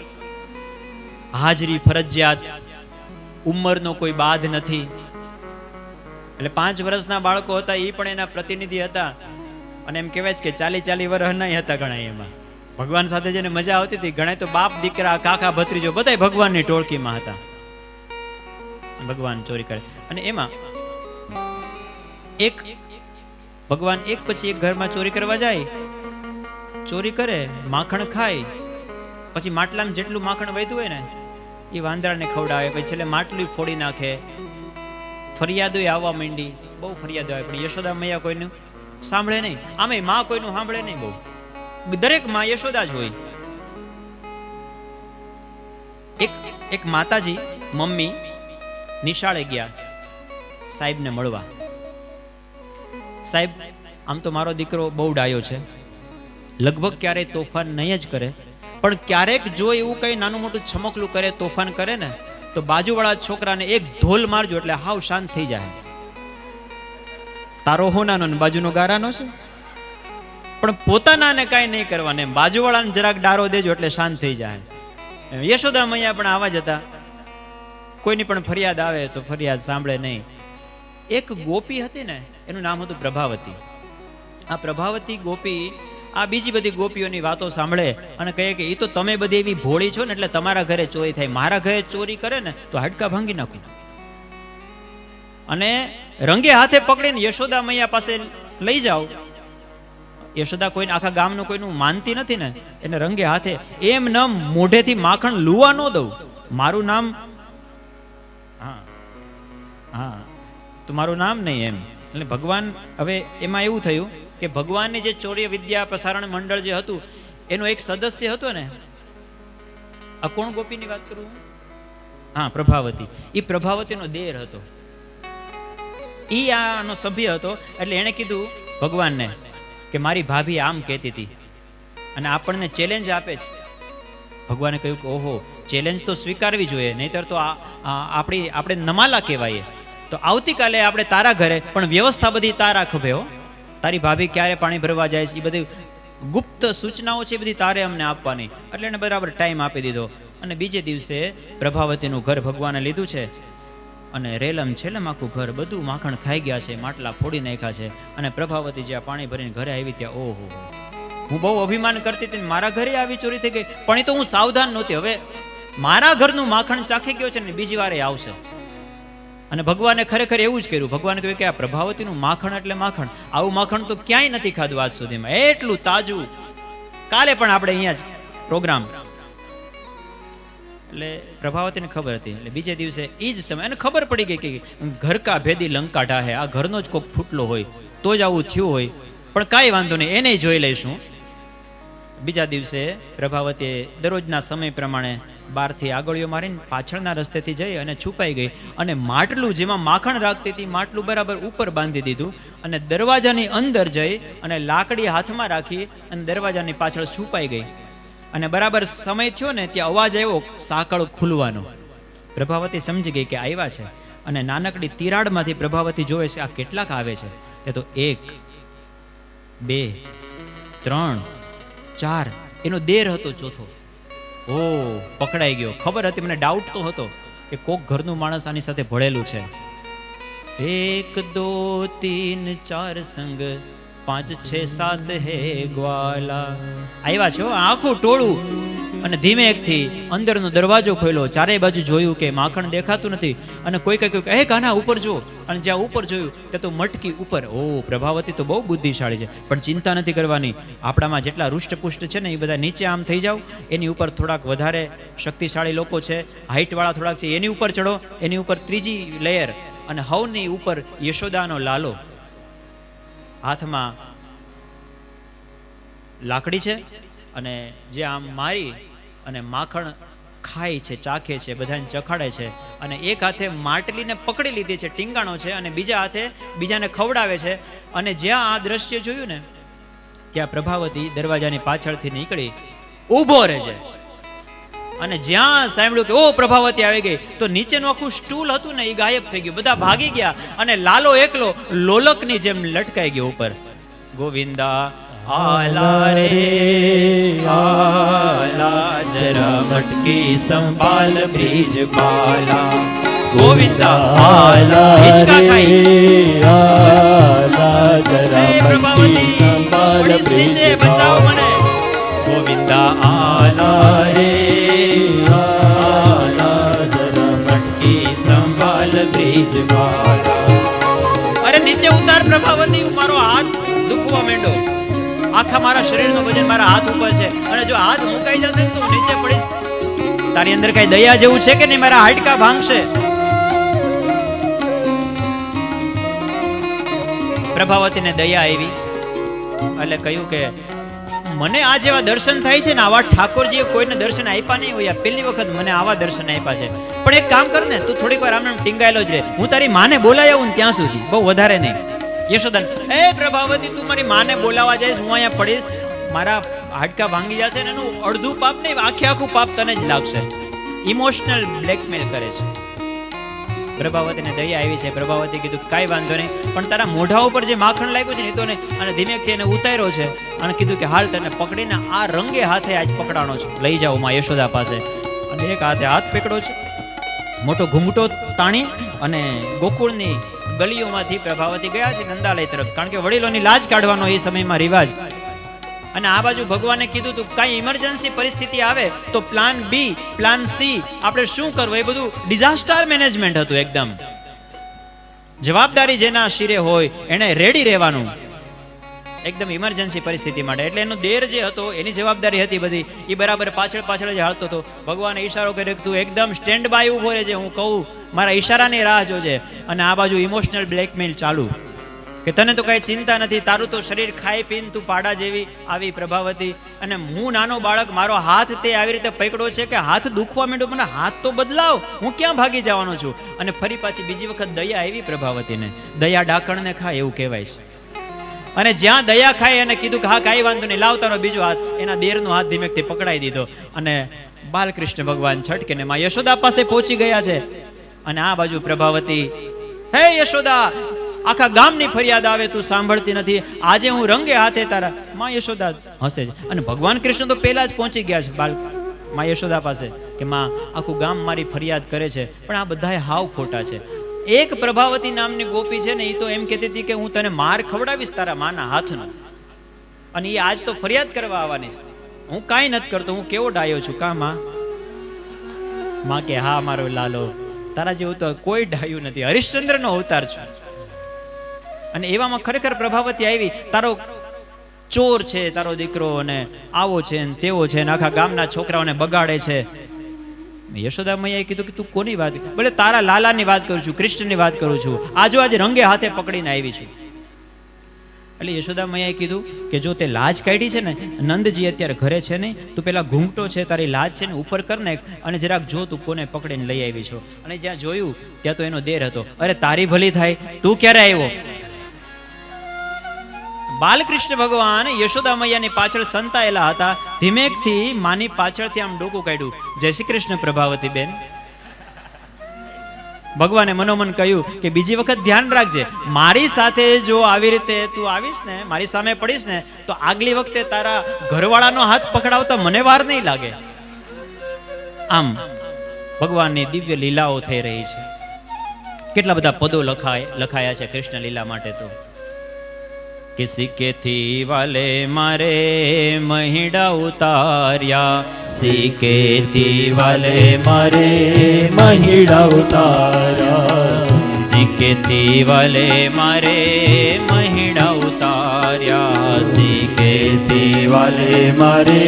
હાજરી ફરજિયાત, ઉંમરનો કોઈ બાદ નથી. એટલે 5 વર્ષના બાળકો હતા એ પણ એના પ્રતિનિધિ હતા. અને એમ કહેવાય છે કે 40 વર્ષ નહીં હતા ઘણા. એમાં ભગવાન સાથે જેને મજા આવતી હતી, ઘણા તો બાપ દીકરા કાકા ભત્રીજો બધા ભગવાનની ટોળકીમાં હતા. ભગવાન ચોરી કરે. અને એમાં એક ભગવાન એક પછી એક ઘરમાં ચોરી કરવા જાય, ચોરી કરે, માખણ ખાય, પછી માટલામાં જેટલું માખણ વધ્યું હોય ને એ વાંદરાને ખવડાવે, પછી છેલ્લે માટલું ફોડી નાખે. ફરિયાદો આવવા માંડી, બહુ ફરિયાદો આવે, પણ યશોદા મૈયા કોઈનું સાંભળે નહીં. આમે માં કોઈનું સાંભળે નહીં. બહુ દરેક માં યશોદા જ હોય. એક માતાજી મમ્મી નિશાળે ગયા સાહેબને મળવા. સાહેબ, આમ તો મારો દીકરો બહુ ડાયો છે, લગભગ ક્યારેય તોફાન નહીં જ કરે, પણ ક્યારેક જો એવું કઈ નાનું મોટું છમકલું કરે, તોફાન કરે ને તો બાજુવાળા છોકરાને એક ધોલ મારજો એટલે હાવ શાંત થઈ જાય. તારો હોનાનો ને બાજુનો ગારાનો છે, પણ પોતાનાને કાંઈ નહીં કરવાને, બાજુવાળાને જરાક ડારો દેજો એટલે શાંત થઈ જાય. યશોદા મૈયા પણ આવા જ હતા. કોઈની પણ ફરિયાદ આવે તો ફરિયાદ સાંભળે નહીં. એક ગોપી હતી ને, એનું નામ હતું પ્રભાવતી. આ પ્રભાવતી ગોપી આ બીજી બધી ગોપીઓની વાતો સાંભળે અને કહે કે એ તો તમે બધી એવી ભોળી છો ને એટલે તમારા ઘરે ચોરી થાય, મારા ઘરે ચોરી કરે ને તો હાડકા ભાંગી નાખું. અને રંગે હાથે પકડીને યશોદા મૈયા પાસે લઈ જાઓ. યશોદા કોઈને આખા ગામનું કોઈનું માનતી નથી ને, એને રંગે હાથે એમ ન મોઢેથી માખણ લુવા ન દઉં. મારું નામ હા તો મારું નામ નહીં એમ. એટલે ભગવાન, હવે એમાં એવું થયું કે ભગવાનની જે ચૌર્ય વિદ્યા પ્રસારણ મંડળ જે હતું એનો એક સદસ્ય હતો ને, આ કોણ ગોપીની વાત કરું? હા, પ્રભાવતી. એ પ્રભાવતીનો દેર હતો, એ આનો સભ્ય હતો. એટલે એણે કીધું ભગવાનને કે મારી ભાભી આમ કહેતી હતી અને આપણને ચેલેન્જ આપે છે. ભગવાને કહ્યું કે ઓહો, ચેલેન્જ તો સ્વીકારવી જોઈએ, નહીતર તો આપણે નમાલા કહેવાય. તો આવતીકાલે આપણે તારા ઘરે, પણ વ્યવસ્થા બધી તારા ખભે હો. તારી ભાભી ક્યારે પાણી ભરવા જાય છે એ બધી ગુપ્ત સૂચનાઓ છે, એ બધી તારે અમને આપવાની. એટલે એને બરાબર ટાઈમ આપી દીધો. અને બીજે દિવસે પ્રભાવતીનું ઘર ભગવાને લીધું છે અને રેલમ છેલ્લે આખું ઘર બધું માખણ ખાઈ ગયા છે, માટલા ફોડી નાખ્યા છે. અને પ્રભાવતી જ્યાં પાણી ભરીને ઘરે આવી ત્યાં ઓહો, હું બહુ અભિમાન કરતી હતી, મારા ઘરે આવી ચોરી થઈ ગઈ, પણ એ તો હું સાવધાન નહોતી. હવે મારા ઘરનું માખણ ચાખી ગયો છે ને બીજી વારે આવશે. અને ભગવાને ખરેખર એવું જ કર્યું. ભગવાને કહ્યું કે આ પ્રભાવતીનું માખણ એટલે માખણ, આવું માખણ તો ક્યાંય નથી ખાધું આજ સુધીમાં, એટલું તાજું. કાલે પણ આપણે અહીંયા જ પ્રોગ્રામ. એટલે પ્રભાવતીને ખબર હતી. એટલે બીજે દિવસે એ જ સમય એને ખબર પડી ગઈ કે ઘર કા ભેદી લંકા ઢાહે, આ ઘરનો જ કોક ફૂટલો હોય તો જ આવું થયું હોય, પણ કાંઈ વાંધો નહીં, એને જોઈ લઈશું. બીજા દિવસે પ્રભાવતીએ દરરોજના સમય પ્રમાણે બહારથી આગળીઓ મારીને પાછળના રસ્તેથી જઈ અને છુપાઈ ગઈ. અને માટલું જેમાં માખણ રાખતી હતી, માટલું બરાબર ઉપર બાંધી દીધું અને દરવાજાની અંદર જઈ અને લાકડી હાથમાં રાખી અને દરવાજાની પાછળ છુપાઈ ગઈ. અને બરાબર સમય થયો ને ત્યાં અવાજ આવ્યો સાંકળ ખુલવાનો. પ્રભાવતી સમજી ગઈ કે આવ્યા છે. અને નાનકડી તિરાડમાંથી પ્રભાવતી જોવે છે આ કેટલાક આવે છે. તે તો 1 2 3 4, એનો દેર હતો ચોથો. ઓ, પકડાઈ ગયો. ખબર હતી, મને ડાઉટ તો હતો કે કોક ઘરનું માણસ આની સાથે ભળેલું છે. 1 2 3 4 સંગ 5 6 7 હે ગ્વાલા આવ્યા છે આખું ટોળું. અને ધીમેકથી અંદરનો દરવાજો ખોલ્યો, ચારેય બાજુ જોયું કે માખણ દેખાતું નથી. અને કોઈ કહ્યું કે હે કાના ઉપર જો. અને જ્યાં ઉપર જોયું તે તો મટકી ઉપર. ઓ, પ્રભાવતી તો બહુ બુદ્ધિશાળી છે. પણ ચિંતા નથી કરવાની, આપણામાં જેટલા રૂષ્ટપુષ્ટ છે ને એ બધા નીચે આમ થઈ જાવ, એની ઉપર થોડાક વધારે શક્તિશાળી લોકો છે, હાઇટવાળા થોડાક છે, એની ઉપર ચડો, એની ઉપર ત્રીજી લેયર, અને હવની ઉપર યશોદાનો લાલો, હાથમાં લાકડી છે, અને જે આમ મારી અને માખણ ખાય છે, ચાખે છે, બધાને ચખાડે છે. અને એક હાથે માટલીને પકડી લીધી છે, ટીંગાણો છે, અને બીજા હાથે બીજાને ખવડાવે છે. અને જ્યાં આ દ્રશ્ય જોયું ને ત્યાં પ્રભાવતી દરવાજાની પાછળથી નીકળી ઊભો રહે છે. અને જ્યાં સાંભળ્યું કે ઓ પ્રભાવતી આવી ગઈ, તો નીચેનું આખું સ્ટૂલ હતું ને એ ગાયબ થઈ ગયું, બધા ભાગી ગયા, અને લાલો એકલો લોલકની જેમ લટકાઈ ગયો ઉપર. ગોવિંદા આલા રે આલા, જરા મટકી સંભાલ બ્રિજ બાલા. ગોવિંદા આલા હિચકા ખાઈ, આલા જરા હે પ્રભાવતી સંભાલ પડીશ નીચે, બચાવો મને. ગોવિંદા આલા રે આલા, જરા મટકી સંભાલ બ્રિજ બાલા. અરે નીચે ઉતાર પ્રભાવતી, મારો હાથ દુખવા માંડ્યો, આખા મારા શરીરનું વજન મારા હાથ ઉપર છે, અને જો હાથ મુકાઈ જશે તો હું નીચે પડીશ. તારી અંદર કઈ દયા જેવું છે કે નહીં? મારા હાડકા ભાંગશે. પ્રભાવતીને દયા આવી એટલે કહ્યું કે મને આ જેવા દર્શન થાય છે ને, આવા ઠાકોરજીએ કોઈને દર્શન આપ્યા નહીં હોય, પહેલી વખત મને આવા દર્શન આપ્યા છે. પણ એક કામ કર ને, તું થોડીક વાર આમ ટીંગાયેલો જ રહે, હું તારી માને બોલાવી આવું ત્યાં સુધી, બહુ વધારે નહીં. યશોદા, એ પ્રભાવતી તું મારી માને બોલાવા જઈશ, હું અહીંયા પડીશ, મારા હાડકા ભાંગી જશે ને એનું અડધું પાપ નહીં, આખું પાપ તને જ લાગશે. ઇમોશનલ બ્લેકમેલ કરે છે. પ્રભાવતીને દયા આવી છે. પ્રભાવતી કીધું કાંઈ વાંધો નહીં, પણ તારા મોઢા ઉપર જે માખણ લાગ્યું છે ને તો ને, અને ધીમેકથી એને ઉતાર્યો છે, અને કીધું કે હાલ તને પકડીને આ રંગે હાથે આજ પકડાણો છે, લઈ જાઓ માં યશોદા પાસે. અને એક હાથે હાથ પકડ્યો છે, મોટો ઘૂમટો તાણી, અને ગોકુળની ગલીઓમાંથી પ્રભાવતી ગયા છે નંદાલય તરફ, કારણ કે વડીલોની લાજ કાઢવાનો એ સમયમાં રિવાજ. અને આ બાજુ ભગવાને કીધું તું કાંઈ ઇમરજન્સી પરિસ્થિતિ આવે તો પ્લાન બી, પ્લાન સી, આપણે શું કરવું, એ બધું ડિઝાસ્ટર મેનેજમેન્ટ હતું. એકદમ જવાબદારી જેના શિરે હોય એને રેડી રહેવાનું, એકદમ ઇમરજન્સી પરિસ્થિતિ માટે. એટલે એનો દેર જે હતો એની જવાબદારી હતી બધી, એ બરાબર પાછળ પાછળ જ હાલતો હતો. ભગવાને ઈશારો કર્યો કે તું એકદમ સ્ટેન્ડ બાય ઉભો રહેજે, હું કહું, મારા ઈશારાની રાહ જોજે. અને આ બાજુ ઇમોશનલ બ્લેકમેલ ચાલુ કે તને તો કઈ ચિંતા નથી, તારું તો શરીર ખાઈ પીને તું પાડા જેવી આવી પ્રભાવતી, અને હું નાનો બાળક, મારો હાથ તે આવી રીતે પકડ્યો છે કે હાથ દુખવા માંડ્યો, મને હાથ તો બદલાવ, હું ક્યાં ભાગી જવાનો છું. અને ફરી પાછી બીજી વખત દયા આવી પ્રભાવતીને. દયા ડાકણને ખાય એવું કહેવાય છે. અને જ્યાં દયા ખાય એને કીધું કે હા કાંઈ વાંધો નહીં, લાવ તારો બીજો હાથ. એના દેરનો હાથ ધીમેકથી પકડાઈ દીધો, અને બાલકૃષ્ણ ભગવાન છટકીને માં યશોદા પાસે પહોંચી ગયા છે. અને આ બાજુ પ્રભાવતી, હે યશોદા, આખા ગામની ફરિયાદ આવે તું સાંભળતી નથી, આજે હું રંગે હાથે તારા. માં યશોદા હસે છે. અને ભગવાન કૃષ્ણ તો પહેલા જ પહોંચી ગયા છે માં યશોદા પાસે કે માં આખું ગામ મારી ફરિયાદ કરે છે, પણ આ બધાય હાવ ખોટા છે. એક પ્રભાવતી નામની ગોપી છે ને, એ તો એમ કહેતી હતી કે હું તને માર ખવડાવીશ તારા માના હાથનો, અને એ આજ તો ફરિયાદ કરવા આવવાની છે. હું કાંઈ નથી કરતો, હું કેવો ડાયો છું. કા માં કે હા મારો લાલો, તારા જેવું તો કોઈ ડાયું નથી, હરિશ્ચંદ્રનો અવતાર છું. અને એવામાં ખરેખર પ્રભાવતી આવી, તારો ચોર છે તારો દીકરો, અને આવો છે ને તેવો છે, ને આખા ગામના છોકરાઓને બગાડે છે. યશોદા મૈયાએ કીધું કે તું કોની વાત, બોલે તારા લાલાની વાત કરું છું, કૃષ્ણની વાત કરું છું, આજો આજે રંગે હાથે પકડીને આવી છું. એટલે યશોદા મૈયાએ કીધું કે જો તે લાજ કાઢી છે ને, નંદજી અત્યારે ઘરે છે નહીં, તું પેલા ઘૂંઘટો છે તારી લાજ છે ને ઉપર કર નાખ, અને જરાક જો તું કોને પકડીને લઈ આવી છો. અને જ્યાં જોયું ત્યાં તો એનો દેર હતો. અરે તારી ભલી થાય, તું ક્યારે આવ્યો? બાલકૃષ્ણ ભગવાન યશોદા મૈયાની પાછળ સંતાયેલા હતા. ધીમેકથી માની પાછળથી આમ ડોકું કાઢ્યું, જય શ્રી કૃષ્ણ પ્રભાવતી બેન. ભગવાને મનોમન કહ્યું કે બીજી વખત ધ્યાન રાખજે, મારી સાથે જો આવી રીતે તું આવીશ ને, મારી સામે પડીશ ને, તો આગલી વખતે તારા ઘરવાળાનો હાથ પકડાવતા મને વાર નહીં લાગે. આમ ભગવાનની દિવ્ય લીલાઓ થઈ રહી છે. કેટલા બધા પદો લખાયા છે કૃષ્ણ લીલા માટે. તો किसी के थी वाले मारे महिड़ा उतार्या, सीके थी वाले મારે મહિડા ઉતાર્યા, सीके थी वाले मारे महिड़ा उतार्या, सीके તે વાલે મારે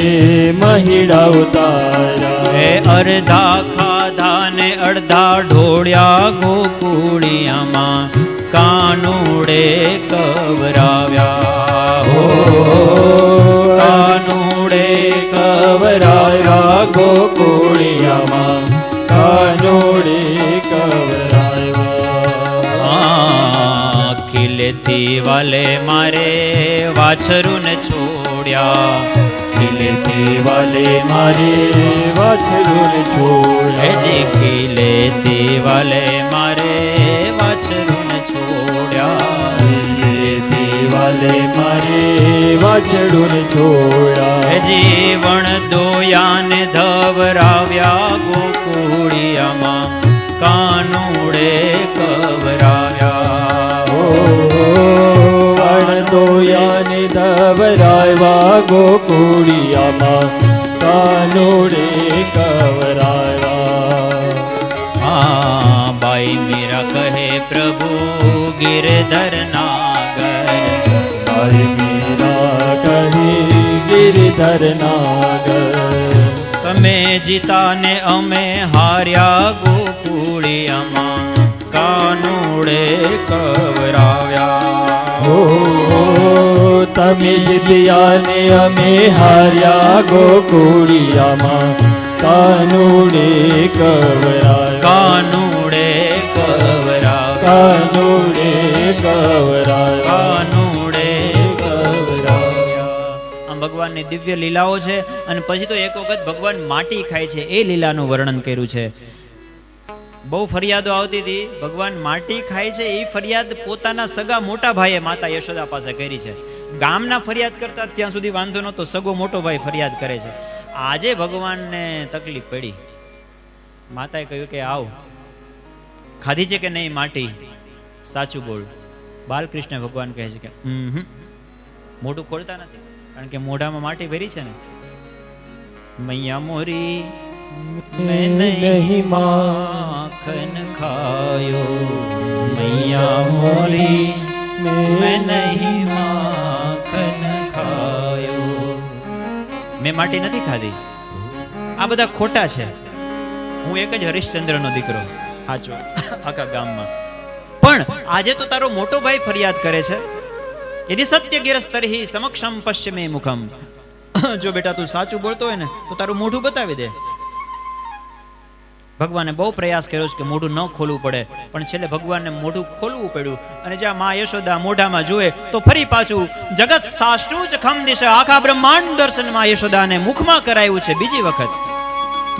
મહિડા ઉતાર્યા. હે અડધા ખાધા ને અડધા ઢોળ્યા ગોકુળિયામાં, કાનુડે કવરાવ્યા હો, કાનુડે કવરાયા ગોકુળિયામાં, કાનોડે કવરાયા. ખીલેથી વાલે મારે વાછરું ને છોડ્યા, ખીલેથી વાલે મારે વાછરું છોડ્યા. હેજી ખીલેથી વાલે મારે વાછરું ને છોડ્યા, ખીલેથી વાલે મારે વાછરું છોડ્યા. હેજી વણ દોયા ને ધવરાવ્યા ગોકુળિયામાં, કાનુડે કવરાવ્યા હો. વણદોયાને ધવરાવ્યા ગોકુળિયામાં, કાનોડે કવરાવ્યા. બાઈ મીરા કહે પ્રભુ ગિરધર નાગર, બાઈ મીરા કહે ગિરધર નાગર, તમે જીતા ને અમે હાર્યા ગોકુળિયામાં, કાનુડે કવરાવ્યા હો. તમે જીત્યા ને અમે હાર્યા ગોકુળિયામાં, કાનુડે કવરાવ્યા, કાનુડે કવરાવ્યા, કાનુડે કવરાવ્યા, કાનુડે કવરાવ્યા. આમ ભગવાનની દિવ્ય લીલાઓ છે. અને પછી તો એક વખત ભગવાન માટી ખાય છે, એ લીલાનું વર્ણન કર્યું છે. બહુ ફરિયાદો આવતી હતી, ભગવાન માટી ખાય છે એ ફરિયાદ પોતાના સગા મોટા ભાઈએ માતા યશોદા પાસે કરી છે. ગામના ફરિયાદ કરતા ત્યાં સુધી વાંધો નહોતો, સગો મોટો ભાઈ ફરિયાદ કરે છે. આજે ભગવાનને તકલીફ પડી, માતાએ કહ્યું કે આવ, ખાધી છે કે નહીં માટી, સાચું બોલ. બાલકૃષ્ણ ભગવાન કહે છે કે મોઢું ખોલતા નથી, કારણ કે મોઢામાં માટી ભરી છે ને. મૈયા મોરી મેં નહીં માખન ખાયો, મૈયા મોરી મેં નહીં માખન ખાયો. મેં માટી નથી ખાધી. આ બધા ખોટા છે. હું એક જ હરિશ્ચંદ્રનો દીકરો સાચો આખા ગામમાં. પણ આજે તો તારો મોટો ભાઈ ફરિયાદ કરે છે. યદિ સત્ય ગિરસ્તરહી સમક્ષમ પશ્ચિમે મુખમ. જો બેટા તું સાચું બોલતો હોય ને તો તારું મોઢું બતાવી દે. ભગવાને બહુ પ્રયાસ કર્યો છે કે મોઢું ન ખોલવું પડે, પણ છેલ્લે ભગવાનને મોઢું ખોલવું પડ્યું. અને જ્યાં મા યશોદા મોઢામાં જુએ તો ફરી પાછું જગત સ્થાષ્ટુ જ ખમ દિશા, આખા બ્રહ્માંડ દર્શન મા યશોદાને મુખમાં કરાયું છે. બીજી વખત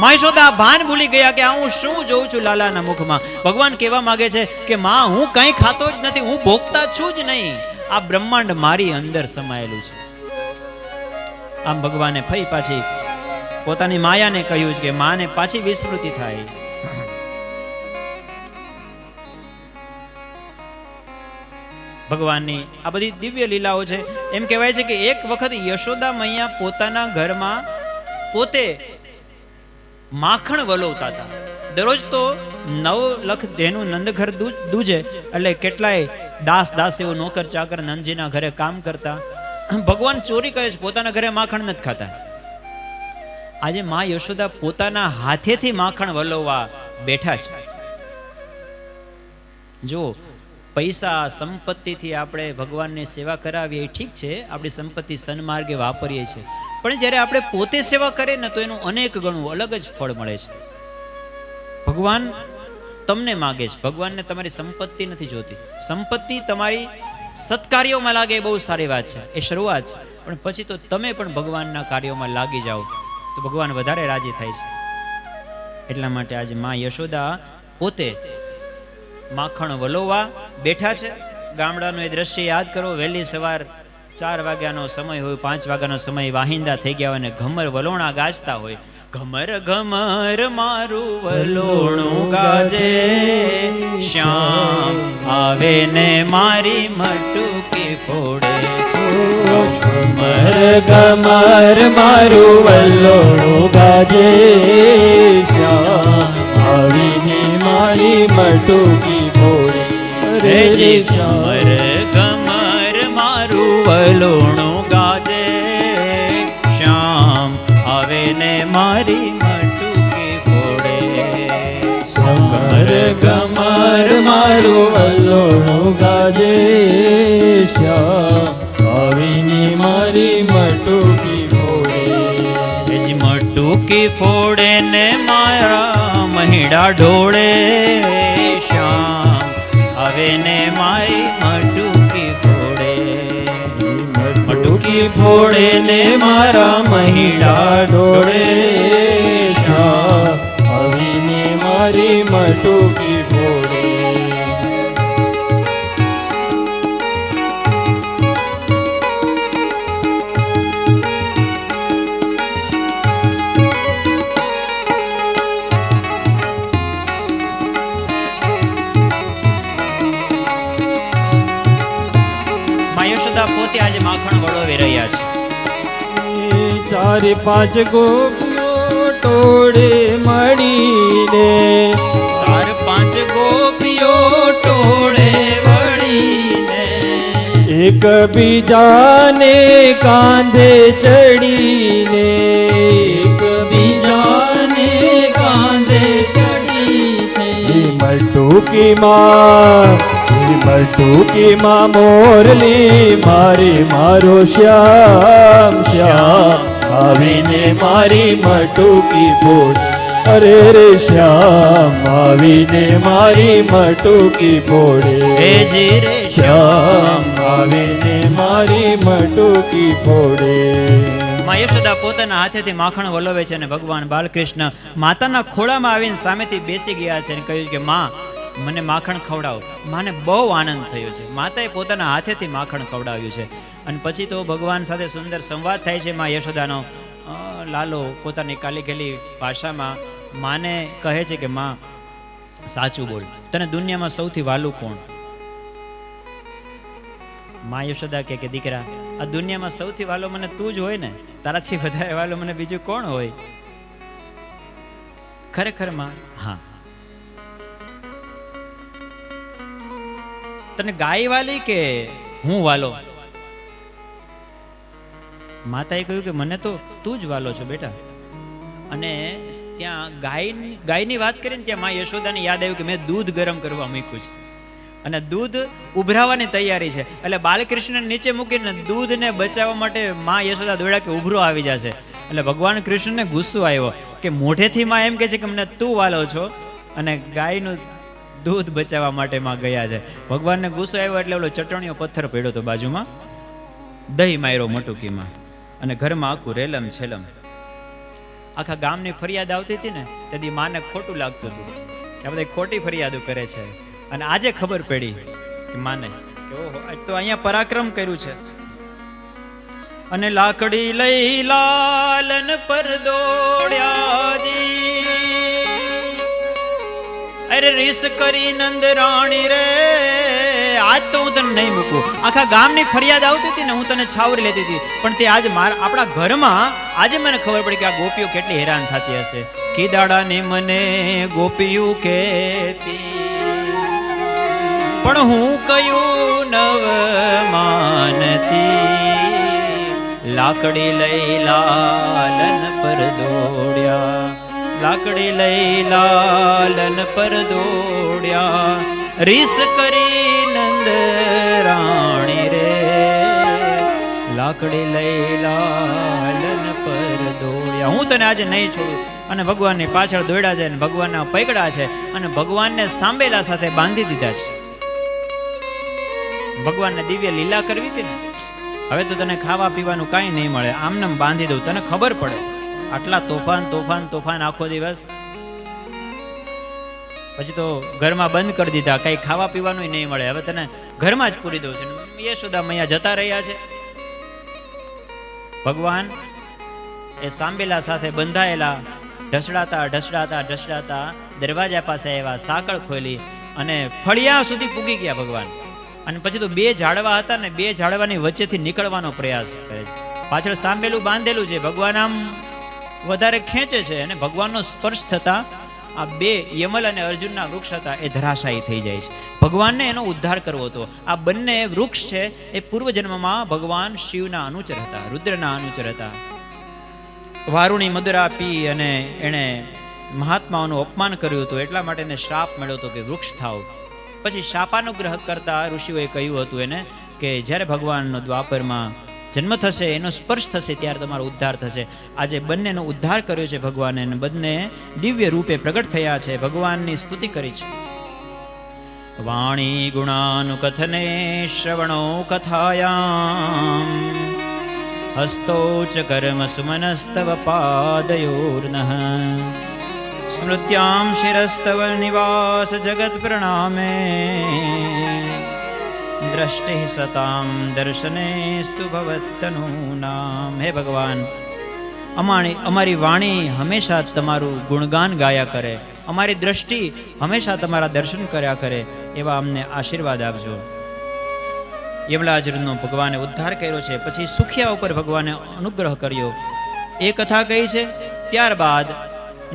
મા યશોદા ભાન ભૂલી ગયા કે હું શું જોઉં છું લાલાના મુખમાં. ભગવાન કહેવા માંગે છે કે માં હું કંઈ ખાતો જ નથી, હું ભોગતા છું જ નહીં, આ બ્રહ્માંડ મારી અંદર સમાયેલું છે. આમ ભગવાને ફરી પાછી પોતાની માયાને કહ્યું છે કે માને પાછી વિસ્મૃતિ થાય. ભગવાનની આ બધી દિવ્ય લીલાઓ છે. એમ કહેવાય છે કે એક વખત યશોદા મૈયા પોતાના ઘરમાં પોતે માખણ વલોવતા હતા. દરરોજ તો 9 લાખ દેનું નંદઘર દૂજે, એટલે કેટલાય દાસ દાસીઓ નોકર ચાકર નંદજીના ઘરે કામ કરતા. ભગવાન ચોરી કરે છે, પોતાના ઘરે માખણ નથી ખાતા. આજે મા યશોદા પોતાના હાથેથી માખણ વલોવવા બેઠા છે. જો પૈસા સંપત્તિથી આપણે ભગવાનની સેવા કરાવીએ ઠીક છે, આપણી સંપત્તિ સન્માર્ગે વાપરીએ છીએ, પણ જ્યારે આપણે પોતે સેવા કરીએ ને તો એનું અનેક ગણું અલગ જ ફળ મળે છે. ભગવાન તમને માગે છે. ભગવાનને તમારી સંપત્તિ નથી જોતી. સંપત્તિ તમારી સત્કાર્યોમાં લાગે એ બહુ સારી વાત છે, એ શરૂઆત છે, પણ પછી તો તમે પણ ભગવાનના કાર્યોમાં લાગી જાઓ તો ભગવાન વધારે રાજી થાય છે. એટલા માટે આજે મા યશોદા પોતે માખણ વલોવા બેઠા છે. ગામડાનું એ દ્રશ્ય યાદ કરો. વહેલી સવાર 4 વાગ્યાનો સમય હોય, 5 વાગ્યાનો સમય, વાહિંદા થઈ ગયા હોય અને ઘમર વલોણા ગાજતા હોય ઘમર ઘમર મારું વલોણું ગાજે, શ્યામ આવે ને મારી મટુકી ફોડે. ઘમર ઘમર મારું વલ્લોણું ગાજે, શ્યામ આવીને મારી મટુકી ફોડે. રે જી ઘમર ઘમર મારું વલોણું ગાજે, શ્યામ આવે ને મારી મટુકી ફોડે. ઘમર ઘમર મારું વલ્લોણું ગાજે, શ્યામ આવીને મારી મટુકી ફોડે. જી મટુકી ફોડે ને મારા મહીડા ઢોળે, શ્યામ આવે ને મારી મટુકી ફોડે. મટુકી ફોડે ને મારા મહીડા ઢોળે, શ્યામ આવીને મારી મટુકી ફોડે. માં યશોદા પોતે આજે માખણ વળોવી રહ્યા છે. ચાર પાંચ ગોપીઓ ટોળે મળીને, ચાર પાંચ ગોપીઓ ટોળે વળીને, એક બીજાને કાંધે ચડીને, એક બીજાને કાંધે ચડીને, મટુકી માં મોરલી મારી મારો શ્યામ, શ્યામ આવીને મારી મટુકી ફોડ. અરે રે શ્યામ આવીને મારી મટુકી ફોડે. હે જી રે શ્યામ આવીને મારી મટુકી ફોડે. માં યશોદા પોતાના હાથેથી માખણ વલોવે છે અને ભગવાન બાલકૃષ્ણ માતાના ખોળામાં આવીને સામેથી બેસી ગયા છે અને કહ્યું કે માં મને માખણ ખવડાવો. માને બહુ આનંદ થયો છે. માતાએ પોતાના હાથેથી માખણ ખવડાવ્યું છે. અને પછી તો ભગવાન સાથે સુંદર સંવાદ થાય છે. માં યશોદાનો લાલો પોતાની કાલી ખેલી ભાષામાં માને કહે છે કે માં સાચું બોલ, તને દુનિયામાં સૌથી વાલું કોણ? માં યશોદા કે દીકરા, આ દુનિયામાં સૌથી વાલો મને તું જ હોય ને, તારાથી વધારે વાલો મને બીજું કોણ હોય? ખરેખર માં હા. તને ગાય વાલી કે હું વાલો? માતાએ કહ્યું કે મને તો તું જ વાલો છો બેટા. અને ત્યાં ગાયની વાત કરીને ત્યાં માં યશોદાને યાદ આવ્યું કે મેં દૂધ ગરમ કરવા મૂક્યું છે અને દૂધ ઉભરાવાની તૈયારી છે. એટલે બાલકૃષ્ણને નીચે મૂકીને દૂધને બચાવવા માટે માં યશોદા દોડ્યા કે ઉભરો આવી જશે. એટલે ભગવાન કૃષ્ણને ગુસ્સો આવ્યો કે મોઢેથી માં એમ કે છે કે મને તું વાલો છો અને ગાયનું દૂધ બચાવવા માટે માં ગયા છે. ભગવાનને ગુસ્સો આવ્યો એટલે ઓલો ચટણીયો પથ્થર પડ્યો તો બાજુમાં, દહીં માર્યો મટુકીમાં અને ઘરમાં આખું રેલમ છેલમ. આખા ગામની ફરિયાદ આવતી હતી ને તેથી માને ખોટું લાગતું હતું કે આ બધા ખોટી ફરિયાદો કરે છે. અને આજે ખબર પડી કે માને કે ઓહો આજ તો અહીંયા પરાક્રમ કર્યું છે. અને લાકડી લઈ લાલન પર દોડ્યા જી, અરે રીસ કરી નંદ રાણી રે, આજ તો હું તને નહીં મૂકું. આખા ગામની ફરિયાદ આવતી હતી ને હું તને છાવરી લેતી હતી, પણ તે આજ આપણા ઘરમાં આજે મને ખબર પડી કે આ ગોપીઓ કેટલી હેરાન થતી હશે. કીદાડાની મને ગોપીઓ કહેતી, પણ હું કયું નવ માનતી. લાકડી લઈ લાલન પર દોડ્યા, લાકડી લઈ લાલન પર દોડ્યા, રીસ કરી નંદ રાણી રે, લાકડી લઈ લાલન પર દોડ્યા. હું તને આજે નહીં છોડું. અને ભગવાનની પાછળ દોડ્યા છે અને ભગવાનના પકડા છે અને ભગવાનને સાંભેલા સાથે બાંધી દીધા છે. ભગવાનને દિવ્ય લીલા કરવી હતી ને, હવે તો તને ખાવા પીવાનું કાંઈ નહીં મળે, આમને બાંધી દઉં, તને ખબર પડે. આટલા તોફાન તોફાન તોફાન આખો દિવસ, પછી તો ઘરમાં બંધ કરી દીધા, કઈ ખાવા પીવાનું નહીં મળે, હવે તને ઘરમાં જ પૂરી દઉં છું. યશોદા મૈયા જતા રહ્યા છે. ભગવાન એ સાંબેલા સાથે બંધાયેલા ઢસડાતા દરવાજા પાસે આવ્યા, સાંકળ ખોલી અને ફળિયા સુધી પૂગી ગયા ભગવાન. અને પછી તો બે ઝાડવા હતા ને, બે ઝાડવાની વચ્ચેથી નીકળવાનો પ્રયાસ કરે છે. પાછળ સાંભેલું બાંધેલું છે, ભગવાન આમ વધારે ખેંચે છે અને ભગવાનનો સ્પર્શ થતા આ બે યમલ અને અર્જુનના વૃક્ષ હતા એ ધરાશાયી થઈ જાય છે. ભગવાનને એનો ઉદ્ધાર કરવો હતો. આ બંને વૃક્ષ છે એ પૂર્વજન્મમાં ભગવાન શિવના અનુચર હતા, રુદ્રના અનુચર હતા. વારુણી મદરા પી અને એણે મહાત્માઓનું અપમાન કર્યું હતું, એટલા માટે એને શ્રાપ મળ્યો હતો કે વૃક્ષ થાવ. પછી શાપાનુગ્રહ કરતા ઋષિઓએ કહ્યું હતું એને કે જ્યારે ભગવાનનો દ્વાપરમાં જન્મ થશે, એનો સ્પર્શ થશે, ત્યારે તમારો ઉદ્ધાર થશે. આજે બંનેનો ઉદ્ધાર કર્યો છે ભગવાને, અને બંને દિવ્ય રૂપે પ્રગટ થયા છે, ભગવાનની સ્તુતિ કરી છે. વાણી ગુણાનુકથને શ્રવણો કથાયામ હસ્તો ચ કર્મ સુમનસ્તવ પાદયોર્નઃ સ્મૃત્યામ શિરસ્તવ નિવાસ જગત પ્રણામે દ્રષ્ટિ સતામ દર્શને સ્તુ ભવત્તનું નામ. હે ભગવાન, અમારી વાણી હંમેશા તમારું ગુણગાન ગાયા કરે, અમારી દ્રષ્ટિ હંમેશા તમારા દર્શન કર્યા કરે, એવા અમને આશીર્વાદ આપજો. યમલાજનો ભગવાને ઉદ્ધાર કર્યો છે, પછી સુખિયા ઉપર ભગવાને અનુગ્રહ કર્યો, એ કથા કહી છે. ત્યારબાદ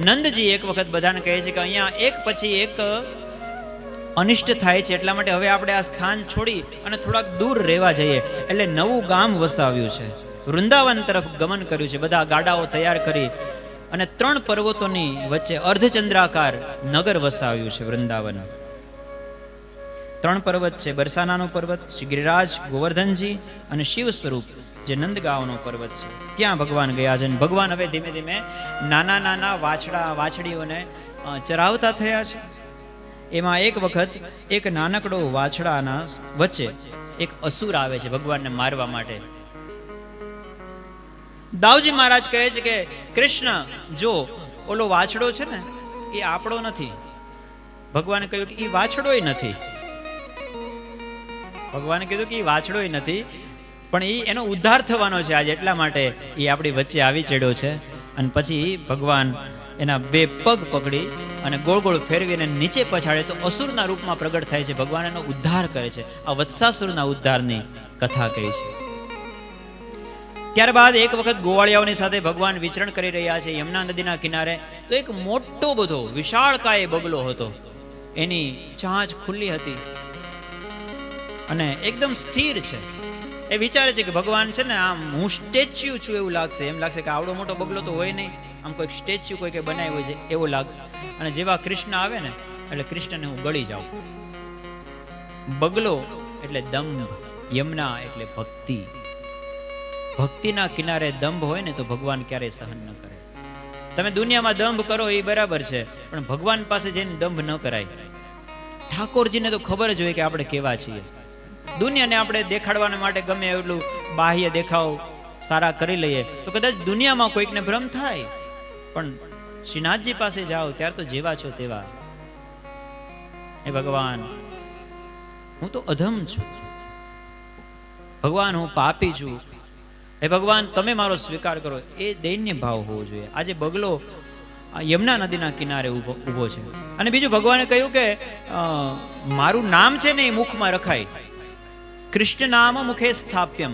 નંદજી એક વખત બધાને કહે છે કે અહીંયા એક પછી એક અનિષ્ટ થાય છે, એટલા માટે હવે આપણે આ સ્થાન છોડી અને થોડાક દૂર રહેવા જઈએ. એટલે નવું ગામ વસાવ્યું છે, વૃંદાવન તરફ ગમન કર્યું છે. બધા ગાડાઓ તૈયાર કરી અને 3 પર્વતોની વચ્ચે અર્ધચંદ્રાકાર નગર વસાવ્યું છે વૃંદાવન. 3 પર્વત છે, બરસાનાનો પર્વત, શ્રી ગિરિરાજ ગોવર્ધનજી અને શિવ સ્વરૂપ જે નંદગાંવનો પર્વત છે, ત્યાં ભગવાન ગયા છે. અને ભગવાન હવે ધીમે ધીમે નાના નાના વાછડીઓને ચરાવતા થયા છે. એમાં એક વખત એક નાનકડો વાછડાના વચ્ચે એક અસુર આવે છે ભગવાનને મારવા માટે. દાઉજી મહારાજ કહે છે કે કૃષ્ણ, જો ઓલો વાછડો છે ને એ આપણો નથી. ભગવાને કહ્યું કે એ વાછડોય નથી. ભગવાને કીધું કે એ વાછડોય નથી, પણ એનો ઉદ્ધાર થવાનો છે આજે, એટલા માટે એ આપણી વચ્ચે આવી ચડ્યો છે. અને પછી ભગવાન એના 2 પગ પકડી અને ગોળ ગોળ ફેરવીને નીચે પછાડે તો અસુરના રૂપમાં પ્રગટ થાય છે. ભગવાન એનો ઉદ્ધાર કરે છે. આ વત્સાસુરના ઉદ્ધારની કથા કહી છે. ત્યારબાદ એક વખત ગોવાળિયાઓની સાથે ભગવાન વિચરણ કરી રહ્યા છે યમુના નદીના કિનારે, તો એક મોટો બધો વિશાળકાય બગલો હતો. એની ચાંચ ખુલ્લી હતી અને એકદમ સ્થિર છે. એ વિચારે છે કે ભગવાન છે ને, આમ હું સ્ટેચ્યુ છું એવું લાગશે. એમ લાગશે કે આવડો મોટો બગલો તો હોય નહીં, આમ કોઈક સ્ટેચ્યુ કોઈ બનાવ્યો છે એવો લાગશે. અને જેવા કૃષ્ણ આવે ને એટલે કૃષ્ણને હું ગળી જાઉં. બગલો એટલે દંભ, યમુના એટલે ભક્તિ. ભક્તિના કિનારે દંભ હોય ને તો ભગવાન ક્યારેય સહન ન કરે. તમે દુનિયામાં દંભ કરો એ બરાબર છે, પણ ભગવાન પાસે જઈને દંભ ન કરાય. ઠાકોરજીને તો ખબર જ હોય કે આપણે કેવા છીએ. દુનિયાને આપણે દેખાડવાના માટે ગમે એટલું બાહ્ય દેખાવ સારા કરી લઈએ તો કદાચ દુનિયામાં કોઈકને ભ્રમ થાય, પણ શ્રીનાથજી પાસે જાઓ ત્યારે તો જેવા છો તેવા. હે ભગવાન, હું તો અધમ છું. ભગવાન, હું પાપી છું. હે ભગવાન, તમે મારો સ્વીકાર કરો. એ દૈન્ય ભાવ હોવો જોઈએ. આજે બગલો યમુના નદીના કિનારે ઊભો છે. અને બીજું ભગવાને કહ્યું કે મારું નામ છે ને એ મુખમાં રખાય. કૃષ્ણ નામ મુખે સ્થાપ્યમ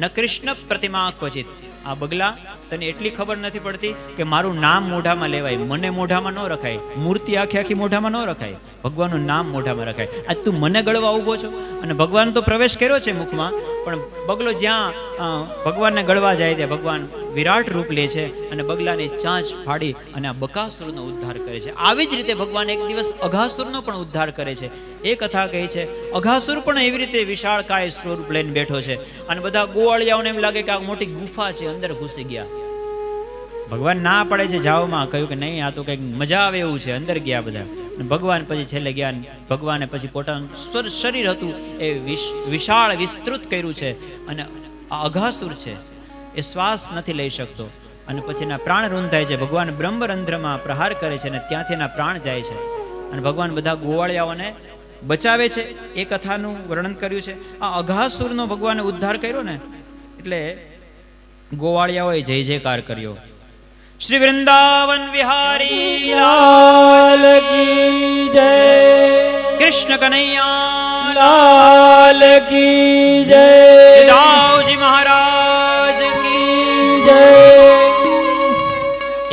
ન કૃષ્ણ પ્રતિમા ક્વચિત. આ બગલા, તને એટલી ખબર નથી પડતી કે મારું નામ મોઢામાં લેવાય, મને મોઢામાં ન રખાય. મૂર્તિ આખી મોઢામાં ન રખાય, ભગવાનનું નામ મોઢામાં રખાય. આજ તું મને ગળવા ઊભો છો. અને ભગવાન તો પ્રવેશ કર્યો છે મુખમાં, પણ બગલો જ્યાં ભગવાનને ગળવા જાય ત્યાં ભગવાન વિરાટ રૂપ લે છે અને બગલાની ચાંચ ફાડી અને આ બકાસુરનો ઉદ્ધાર કરે છે. આવી જ રીતે ભગવાન એક દિવસ અઘાસુરનો પણ ઉદ્ધાર કરે છે. એ કથા કહી છે. અઘાસુર પણ એવી રીતે વિશાળકાય સ્વરૂપ લઈને બેઠો છે અને બધા ગોવાળિયાઓને એમ લાગે કે આ મોટી ગુફા છે, અંદર ઘૂસી ગયા. ભગવાન ના પડે છે જાઓમાં, કહ્યું કે નહીં, આ તો કંઈક મજા આવે એવું છે. અંદર ગયા બધા. ભગવાન પછી છેલ્લે ગયા. ભગવાને પછી પોતાનું શરીર હતું એ વિશાળ વિસ્તૃત કર્યું છે અને આ અઘાસુર છે એ શ્વાસ નથી લઈ શકતો અને પછી એના પ્રાણ રૂંધ થાય છે. ભગવાન બ્રહ્મરંધ્રમાં પ્રહાર કરે છે અને ત્યાંથી એના પ્રાણ જાય છે અને ભગવાન બધા ગોવાળિયાઓને બચાવે છે. એ કથાનું વર્ણન કર્યું છે. આ અઘાસુરનો ભગવાને ઉદ્ધાર કર્યો ને એટલે ગોવાળિયાઓએ જય જયકાર કર્યો. શ્રી વૃંદાવન વિહારી લાલ લાલ કી જય, કૃષ્ણ કનૈયા લાલ કી જય, સિદ્ધાવજી મહારાજ કી જય.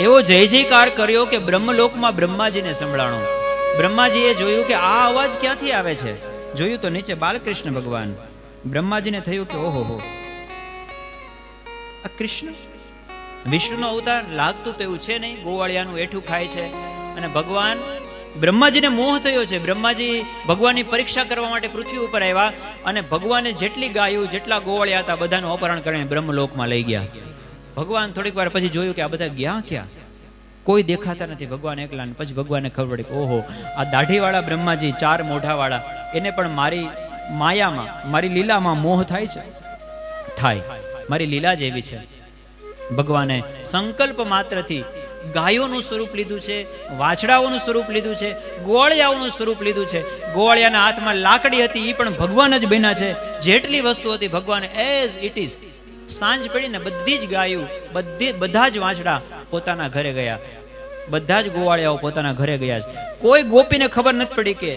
એવો જય જયકાર કર્યો કે બ્રહ્મલોકમાં બ્રહ્માજીને સંભળાણો. બ્રહ્માજીએ જોયું કે આ અવાજ ક્યાંથી આવે છે. જોયું તો નીચે બાલકૃષ્ણ ભગવાન. બ્રહ્માજીને થયું કે ઓહો હો, આ કૃષ્ણ વિષ્ણુનો અવતાર લાગતું તો એવું છે નહીં. ગોવાળિયાનું એઠું ખાય છે અને ભગવાન બ્રહ્માજીને મોહ થયો છે. બ્રહ્માજી ભગવાનની પરીક્ષા કરવા માટે પૃથ્વી ઉપર આવ્યા અને ભગવાને જેટલી ગાયું, જેટલા ગોવાળિયા હતા બધાનું અપહરણ કરીને બ્રહ્મલોકમાં લઈ ગયા. ભગવાન થોડીક વાર પછી જોયું કે આ બધા ગયા ક્યાં, કોઈ દેખાતા નથી. ભગવાન એકલા. પછી ભગવાનને ખબર પડી કે ઓહો, આ દાઢીવાળા બ્રહ્માજી, 4 મોઢાવાળા, એને પણ મારી માયામાં, મારી લીલામાં મોહ થાય છે. થાય, મારી લીલા જ એવી છે. ભગવાને સંકલ્પ માત્રથી ગાયોનું સ્વરૂપ લીધું છે, વાછડાઓનું સ્વરૂપ લીધું છે, ગોવાળિયાઓનું સ્વરૂપ લીધું છે. ગોવાળિયાના હાથમાં લાકડી હતી, એ પણ ભગવાન જ બન્યા છે. જેટલી વસ્તુ હતી ભગવાન એઝ ઇટ ઇઝ. સાંજ પડીને બધી જ ગાયો, બધા જ વાછડા પોતાના ઘરે ગયા, બધા જ ગોવાળિયાઓ પોતાના ઘરે ગયા છે. કોઈ ગોપીને ખબર નથી પડી કે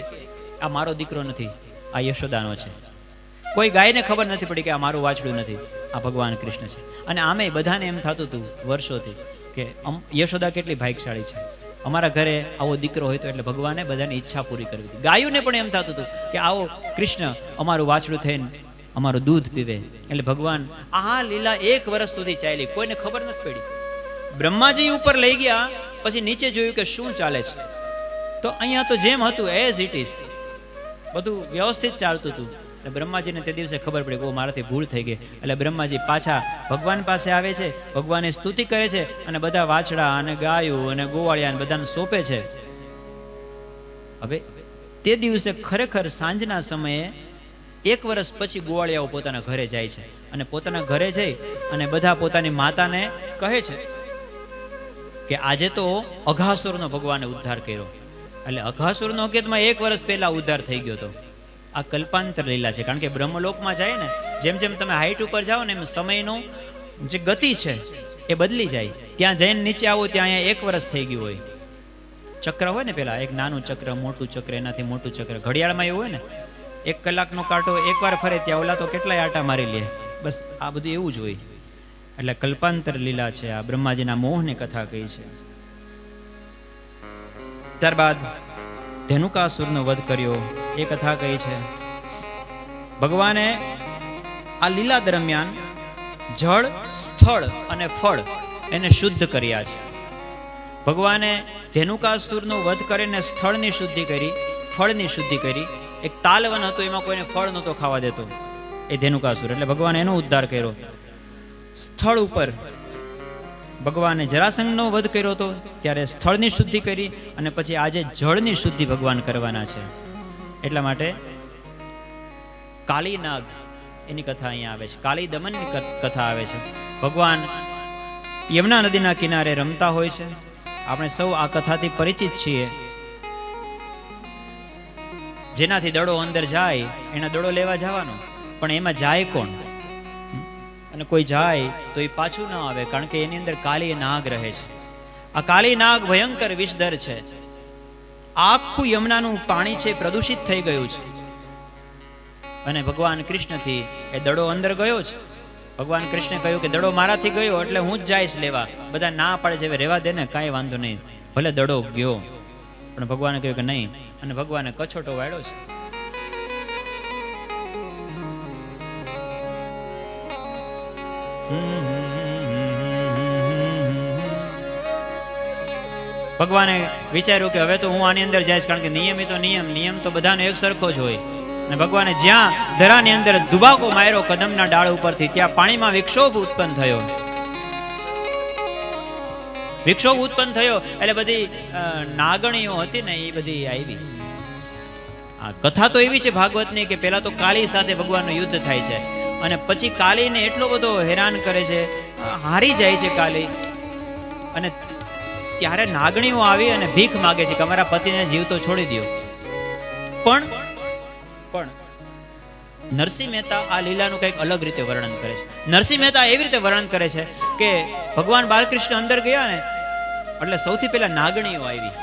આ મારો દીકરો નથી, આ યશોદાનો છે. કોઈ ગાયને ખબર નથી પડી કે આ મારું વાછડું નથી, આ ભગવાન કૃષ્ણ છે. અને આમે બધાને એમ થતું હતું વર્ષોથી કે યશોદા કેટલી ભાગ્યશાળી છે, અમારા ઘરે આવો દીકરો હોય તો. એટલે ભગવાને બધાની ઈચ્છા પૂરી કરવી હતી. ગાયોને પણ એમ થતું હતું કે આવો કૃષ્ણ અમારું વાછડું થઈને અમારું દૂધ પીવે. એટલે ભગવાન આ લીલા 1 વર્ષ સુધી ચાલી, કોઈને ખબર નથી પડી. બ્રહ્માજી ઉપર લઈ ગયા, પછી નીચે જોયું કે શું ચાલે છે. તો અહીંયા તો જેમ હતું એઝ ઇટ ઇઝ બધું વ્યવસ્થિત ચાલતું હતું. એટલે બ્રહ્માજીને તે દિવસે ખબર પડી કે મારાથી ભૂલ થઈ ગઈ. એટલે બ્રહ્માજી પાછા ભગવાન પાસે આવે છે, ભગવાનની સ્તુતિ કરે છે અને બધા વાછડા અને ગાયો અને ગોવાળિયા બધાને સોંપે છે. હવે તે દિવસે ખરેખર સાંજના સમયે 1 વર્ષ પછી ગોવાળિયાઓ પોતાના ઘરે જાય છે અને પોતાના ઘરે જઈ અને બધા પોતાની માતાને કહે છે કે આજે તો અઘાસુરનો ભગવાને ઉદ્ધાર કર્યો. એટલે અઘાસુરનો હકીકતમાં 1 વર્ષ પહેલા ઉદ્ધાર થઈ ગયો હતો. આ કલ્પાંતર લીલા છે. કારણ કે બ્રહ્મલોકમાં જાય ને, જેમ જેમ તમે હાઈટ ઉપર જાઓ ને, એમ સમયનો જે ગતિ છે એ બદલી જાય. ત્યાં જઈને નીચે આવો ત્યાં અહીંયા 1 વર્ષ થઈ ગયું હોય. ચક્ર હોય ને, પેલા એક નાનું ચક્ર, મોટું ચક્ર, એનાથી મોટું ચક્ર. ઘડિયાળમાં એવું હોય ને, 1 કલાકનો કાંટો એકવાર ફરે ત્યાં ઓલા તો કેટલાય આટા મારી લે. બસ આ બધું એવું જ હોય. એટલે કલ્પાંતર લીલા છે. આ બ્રહ્માજીના મોહની કથા કહી છે. ત્યારબાદ ધેનુકાસુરનો વધ કર્યો એ કથા કહી છે. ભગવાને આ લીલા દરમિયાન જળ, સ્થળ અને ફળ એને શુદ્ધ કર્યા છે. ભગવાને ધેનુકાસુરનો વધ કરીને સ્થળની શુદ્ધિ કરી, ફળની શુદ્ધિ કરી. એક તાલવન હતો, એમાં કોઈને ફળ નહોતો ખાવા દેતો એ ધેનુકાસુર. એટલે ભગવાને એનો ઉદ્ધાર કર્યો. સ્થળ ઉપર ભગવાને જરાસંઘનો વધ કર્યો હતો, ત્યારે સ્થળની શુદ્ધિ કરી અને પછી આજે જળની શુદ્ધિ ભગવાન કરવાના છે. એટલા માટે કાલી નાગ એની કથા અહીંયા આવે છે. કાલી દમનની કથા આવે છે. ભગવાન યમુના નદીના કિનારે રમતા હોય છે. આપણે સૌ આ કથાથી પરિચિત છીએ. જેનાથી દડો અંદર જાય એના દડો લેવા જવાનો, પણ એમાં જાય કોણ? અને કોઈ જાય તો એ પાછું ના આવે, કારણ કે એની અંદર કાલી નાગ રહે છે. આ કાલી નાગ ભયંકર વિષધર છે. આખું યમુનાનું પાણી છે પ્રદૂષિત થઈ ગયું છે. અને ભગવાન કૃષ્ણથી એ દડો અંદર ગયો છે. ભગવાન કૃષ્ણે કહ્યું કે દડો મારાથી ગયો એટલે હું જ જઈશ લેવા. બધા ના પાડે છે, રહેવા દે ને, કાંઈ વાંધો નહીં, ભલે દડો ગયો. પણ ભગવાને કહ્યું કે નહીં. અને ભગવાને કછોટો વાળ્યો છે. ભગવાને વિચાર્યું કે હવે તો હું આની અંદર જઈશ, કારણ કે નિયમ એ તો નિયમ તો બધાનો એક સરખો જ હોય. અને ભગવાને જ્યાં ધરાની અંદર દુબાકો માર્યો કદમના ડાળ ઉપરથી, ત્યાં પાણીમાં વિક્ષોભ ઉત્પન્ન થયો. વિક્ષોભ ઉત્પન્ન થયો એટલે બધી નાગણીઓ હતી ને એ બધી આવી. આ કથા તો એવી છે ભાગવતની કે પેલા તો કાલી સાથે ભગવાનનું યુદ્ધ થાય છે અને પછી કાલીને એટલો બધો હેરાન કરે છે, હારી જાય છે કાલી. અને ત્યારે નાગણીઓ આવી અને ભીખ માગે છે કે અમારા પતિને જીવતો છોડી દો. પણ નરસિંહ મહેતા આ લીલાનું કંઈક અલગ રીતે વર્ણન કરે છે. નરસિંહ મહેતા એવી રીતે વર્ણન કરે છે કે ભગવાન બાલકૃષ્ણ અંદર ગયા ને એટલે સૌથી પહેલા નાગણીઓ આવી.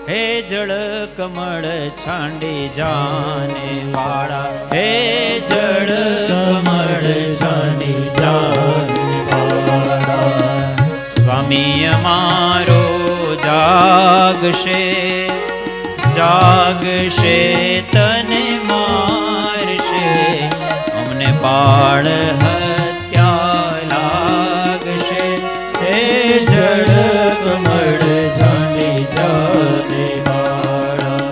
હે જળ કમળ છાંડી જાને વાળા, હે જળ કમળ છાંડી જાને વાળા, સ્વામી અમારો જાગશે જાગશે તને મારશે, અમને બાળ હત્યા લાગશે. હે જળ કમળ છાંડી જાને વાળા,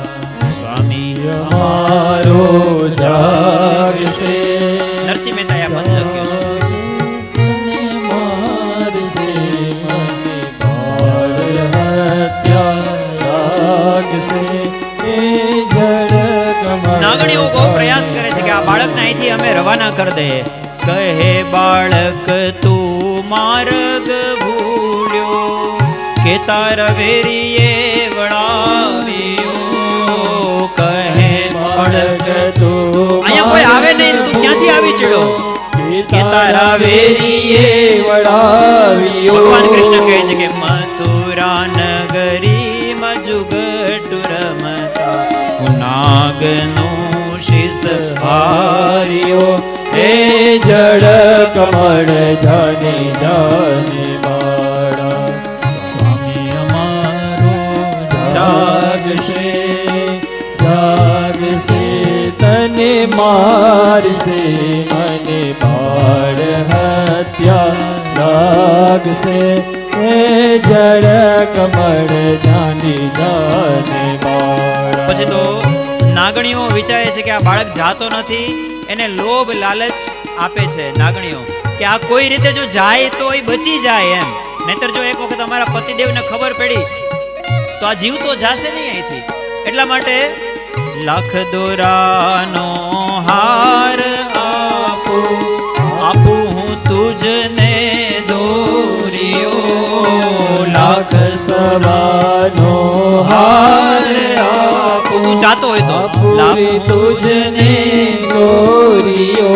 સ્વામી અમારો જાગશે. નરસિંહ મહેતાએ આ પદ લખ્યું છે. નાગણીઓ બહુ પ્રયાસ કરે છે કે આ બાળકને અહીંથી અમે રવાના કરી દઈએ. કહે બાળક તું માર્ગ ભૂલ્યો, કે તારા વેરીએ વળાવ્યો. કહે બાળક તું, અહીંયા કોઈ આવે નહીં, તું ક્યાંથી આવી ચડ્યો? કે તારા વેરીએ વળાવ્યો. ભગવાન કૃષ્ણ કહે છે કે મથુરા નગરીમાં જુગટુ રમતા નાગનું શીસ હાર્યો. હે જળ કમળ જાને જાને બાળા, સ્વામી અમારો જાગશે જાગશે તને મારશે, મને બાળ હત્યા લાગશે. હે જળ કમળ જાને જાને બાળા. પછી તો નાગણીઓ વિચારે છે કે આ બાળક જાતો નથી, એને લોભ લાલચ આપે છે નાગણીઓ કે આ કોઈ રીતે જો જાય તો એ બચી જાય એમ, નહીતર જો એક વખત અમારા પતિદેવને ખબર પડી તો આ જીવ તો જાશે નહીં અહીંથી. એટલા માટે લાખ દોરાનો હાર આપું આપું હું તુજને દોર્યો, લાખ સોનાનો હાર આપું. તું જાતો હોય તો તુજને દોર્યો,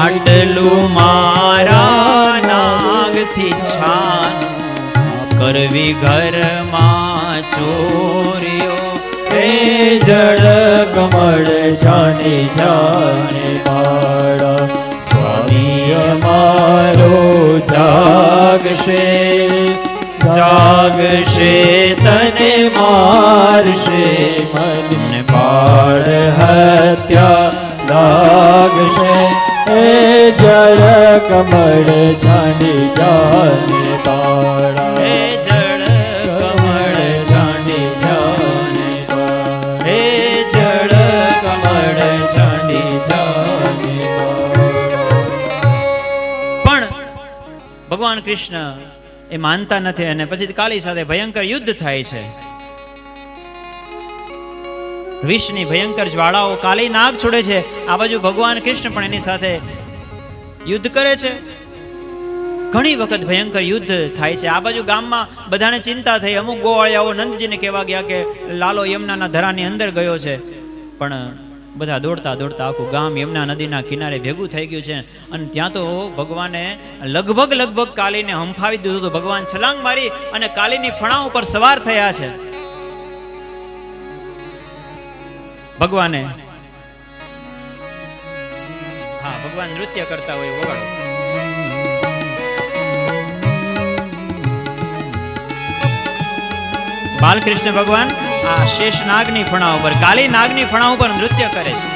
આટલું મારા નાગથી છાનું કરવી ઘરમાં ચોર્યો. હે જળ કમળ જાને જાને બાળા, સ્વામી અમારો જાગશે જાગશે તને મારશે, મને બાળ હત્યા લાગશે. હે જળ કમળ જાને જાને બાળા, હે જળ કમળ જાને જાને બાળા, હે જળ કમળ જાને જાને બાળા. પણ ભગવાન કૃષ્ણ એ માનતા નથી અને પછી કાલી સાથે ભયંકર યુદ્ધ થાય છે. વિષની ભયંકર જ્વાળાઓ કાલી નાગ છોડે છે. આ બાજુ ભગવાન કૃષ્ણ પણ એની સાથે યુદ્ધ કરે છે. ઘણી વખત ભયંકર યુદ્ધ થાય છે. આ બાજુ ગામમાં બધાને ચિંતા થઈ. અમુક ગોવાળિયાઓ નંદજીને કહેવા ગયા કે લાલો યમુનાના ધરાની અંદર ગયો છે. પણ બધા દોડતા દોડતા આખું ગામ યમુના નદીના કિનારે ભેગું થઈ ગયું છે અને ત્યાં તો ભગવાને લગભગ કાલીને હંફાવી દીધું હતું. ભગવાન છલાંગ મારી અને કાલીની ફણા ઉપર સવાર થયા છે. ભગવાને ભગવાન નૃત્ય કરતા હોય વગાડો. બાલકૃષ્ણ ભગવાન આ શેષ નાગની ફણા ઉપર, કાલી નાગની ફણા ઉપર નૃત્ય કરે છે.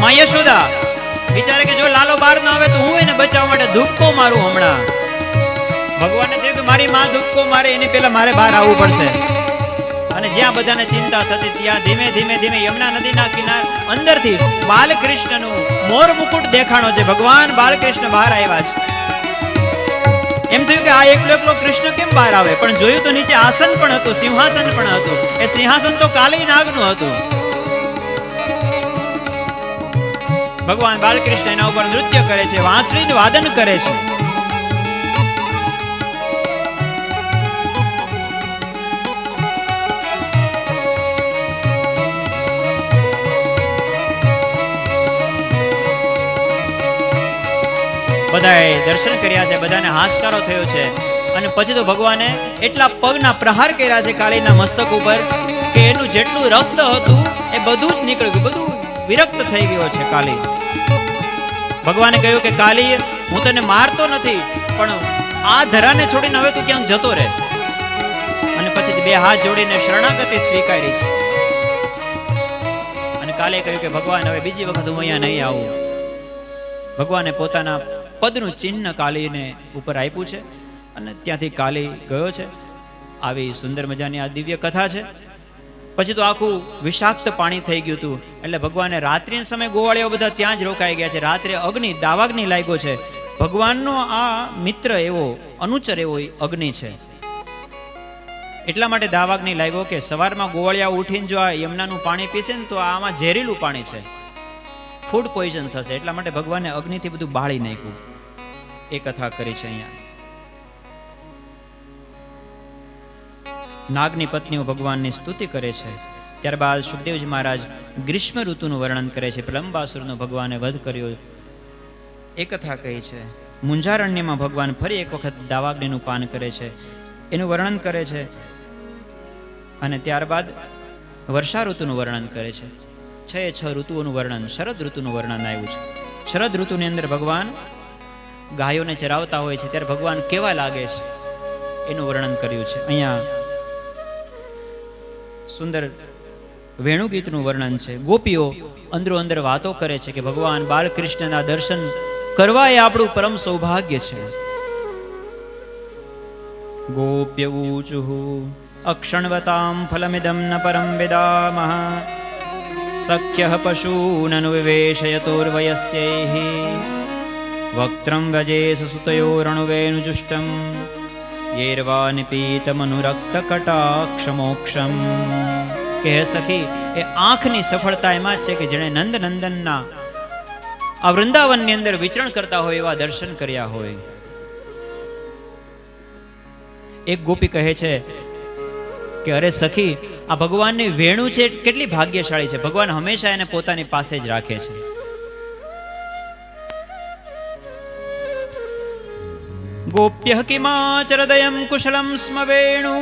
માં યશોદા વિચારે કે જો લાલો બહાર ના આવે તો હું એને બચાવવા માટે ધૂપકો મારું હમણાં. ભગવાનને થયું કે મારી માં ધૂપકો મારે એની પહેલા મારે બહાર આવવું પડશે. અને જ્યાં બધાને ચિંતા થતી ત્યાં ધીમે ધીમે ધીમે યમુના નદીના કિનારે અંદરથી બાલકૃષ્ણનું મોર મુકુટ દેખાણો છે. ભગવાન બાલકૃષ્ણ બહાર આવ્યા છે. એમ થયું કે આ એકલો એકલો કૃષ્ણ કેમ બહાર આવે, પણ જોયું તો નીચે આસન પણ હતું, સિંહાસન પણ હતું. એ સિંહાસન તો કાલી નાગનું હતું. ભગવાન બાલકૃષ્ણ એના ઉપર નૃત્ય કરે છે, વાંસળીનું વાદન કરે છે. બધાએ દર્શન કર્યા છે, બધાને હાશકારો થયો છે. અને પછી તો ભગવાને એટલા પગના પ્રહાર કર્યા છે કાલીના મસ્તક ઉપર કે એનું જેટલું રક્ત હતું એ બધું જ નીકળી ગયું, બધું વિરક્ત થઈ ગયો છે કાલી. ભગવાને કહ્યું કે કાલી, હું તને મારતો નથી, પણ આ ધરાને છોડીને હવે તું ક્યાંક જતો રહે. અને પછી બે હાથ જોડીને શરણાગતિ સ્વીકારી છે. અને કાલે કહ્યું કે ભગવાન, હવે બીજી વખત હું અહીંયા નહીં આવું. ભગવાને પોતાના પદનું ચિહ્ન કાલીને ઉપર આપ્યું છે અને ત્યાંથી કાલી ગયો છે. આવી સુંદર મજાની આ દિવ્ય કથા છે. પછી તો આખું વિષાક્ત પાણી થઈ ગયું હતું, એટલે ભગવાને રાત્રિના સમયે ગોવાળિયાઓ બધા ત્યાં જ રોકાઈ ગયા છે. રાત્રે અગ્નિ દાવાગ્નિ લાગ્યો છે. ભગવાનનો આ મિત્ર એવો, અનુચર એવો અગ્નિ છે. એટલા માટે દાવાગ્નિ લાગ્યો કે સવારમાં ગોવાળિયા ઉઠીને જો આ યમુનાનું પાણી પીશે ને તો આમાં ઝેરીલું પાણી છે, ફૂડ પોઈઝન થશે. એટલા માટે ભગવાને અગ્નિથી બધું બાળી નાખ્યું. એ કથા કરી છે અહીંયા. નાગની પત્નીઓ ભગવાનની સ્તુતિ કરે છે. ત્યારબાદ સુખદેવજી મહારાજ ગ્રીષ્મ ઋતુનું વર્ણન કરે છે. પ્રલંબાસુરનો ભગવાને વધ કર્યો એ કથા કહી છે. મુંજારણ્યમાં ભગવાન ફરી એક વખત દાવાગ્નિનું પાન કરે છે, એનું વર્ણન કરે છે. અને ત્યારબાદ વર્ષા ઋતુનું વર્ણન કરે છે. 6 ઋતુઓનું વર્ણન, શરદ ઋતુનું વર્ણન આવ્યું છે. શરદ ઋતુની અંદર ભગવાન ગાયોને ચરાવતા હોય છે ત્યારે ભગવાન કેવા લાગે છે એનું વર્ણન કર્યું છે. અહીંયા સુંદર વેણુગીતનું વર્ણન છે. ગોપીઓ અંદરો અંદર વાતો કરે છે કે ભગવાન બાલકૃષ્ણના દર્શન કરવા એ આપણું પરમ સૌભાગ્ય છે. ગોપ્યવૂચુઃ અક્ષણવતામ ફલમિદમ ન પરમ વિદામઃ સખ્યઃ પશૂનનુ વિવેશયતોર્વયસ્યૈઃ વક્ત્રમ વ્રજેશ સુતયોરણુવેનુજુષ્ટમ યેર્વા નિપીતમનુરક્તકટાક્ષમોક્ષમ. કે હે સખી, એ આંખની સફળતા એમાં જ છે કે જેણે નંદનંદનના આ વૃંદાવનની અંદર વિચરણ કરતા હોય એવા દર્શન કર્યા હોય. એક ગોપી કહે છે કે અરે સખી, આ ભગવાનની વેણુ છે કેટલી ભાગ્યશાળી છે. ભગવાન હંમેશા એને પોતાની પાસે જ રાખે છે. ગોપ્યઃ કિમાચરદયં કુશલં સ્મ વેણુ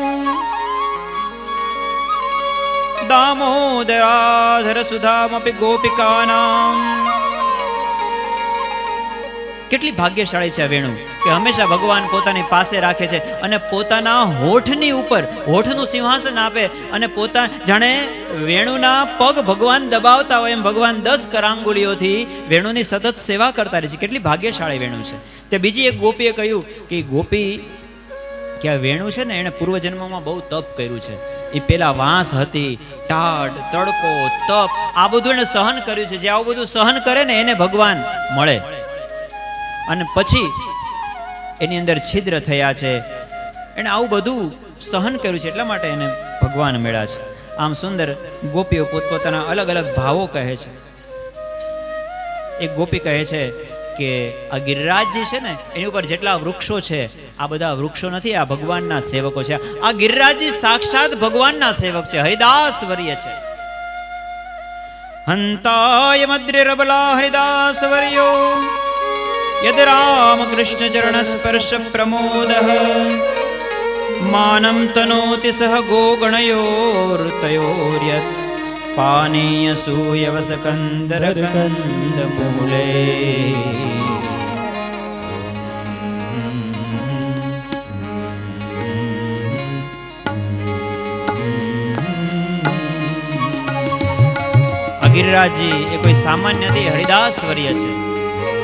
દામોદરાધર સુધામપી ગોપિકાનામ. કેટલી ભાગ્યશાળી છે આ વેણુ કે હંમેશા ભગવાન પોતાની પાસે રાખે છે અને પોતાના હોઠની ઉપર હોઠનું સિંહાસન આપે અને જાણે વેણુના પગ ભગવાન દબાવતા હોય એમ ભગવાન 10 કરાંગુલીઓથી વેણુની સતત સેવા કરતા રહે છે. કેટલી ભાગ્યશાળી વેણુ છે. તે બીજી એક ગોપીએ કહ્યું કે ગોપી કે આ વેણુ છે ને એણે પૂર્વજન્મમાં બહુ તપ કર્યું છે. એ પેલા વાંસ હતી, ટાઢ, તડકો, તપ, આ બધું એને સહન કર્યું છે. જે આવું બધું સહન કરે ને એને ભગવાન મળે. અને પછી એની અંદર છિદ્ર થયા છે, એને આવું બધું સહન કર્યું છે, એટલા માટે એને ભગવાન મળ્યા છે. આમ સુંદર ગોપીઓ પોતપોતાના અલગ અલગ ભાવો કહે છે. એક ગોપી કહે છે કે આ ગિરિરાજજી છે ને એની ઉપર જેટલા વૃક્ષો છે આ બધા વૃક્ષો નથી, આ ભગવાનના સેવકો છે. આ ગિરિરાજજી સાક્ષાત ભગવાનના સેવક છે, હરિદાસ વર્ય છે. હંતાય મદ્રે રબલા હરિદાસ વર્યો યદ રામ કૃષ્ણ ચરણ સ્પર્શ પ્રમોદઃ માનમ તનોતિ સહ ગોગણયોર તયોર્યત પાનીય સૂયવસ કંદર કંદ મૂલે. ગિરિરાજજી એ કોઈ સામાન્ય નથી, હરિદાસ વર્ય છે.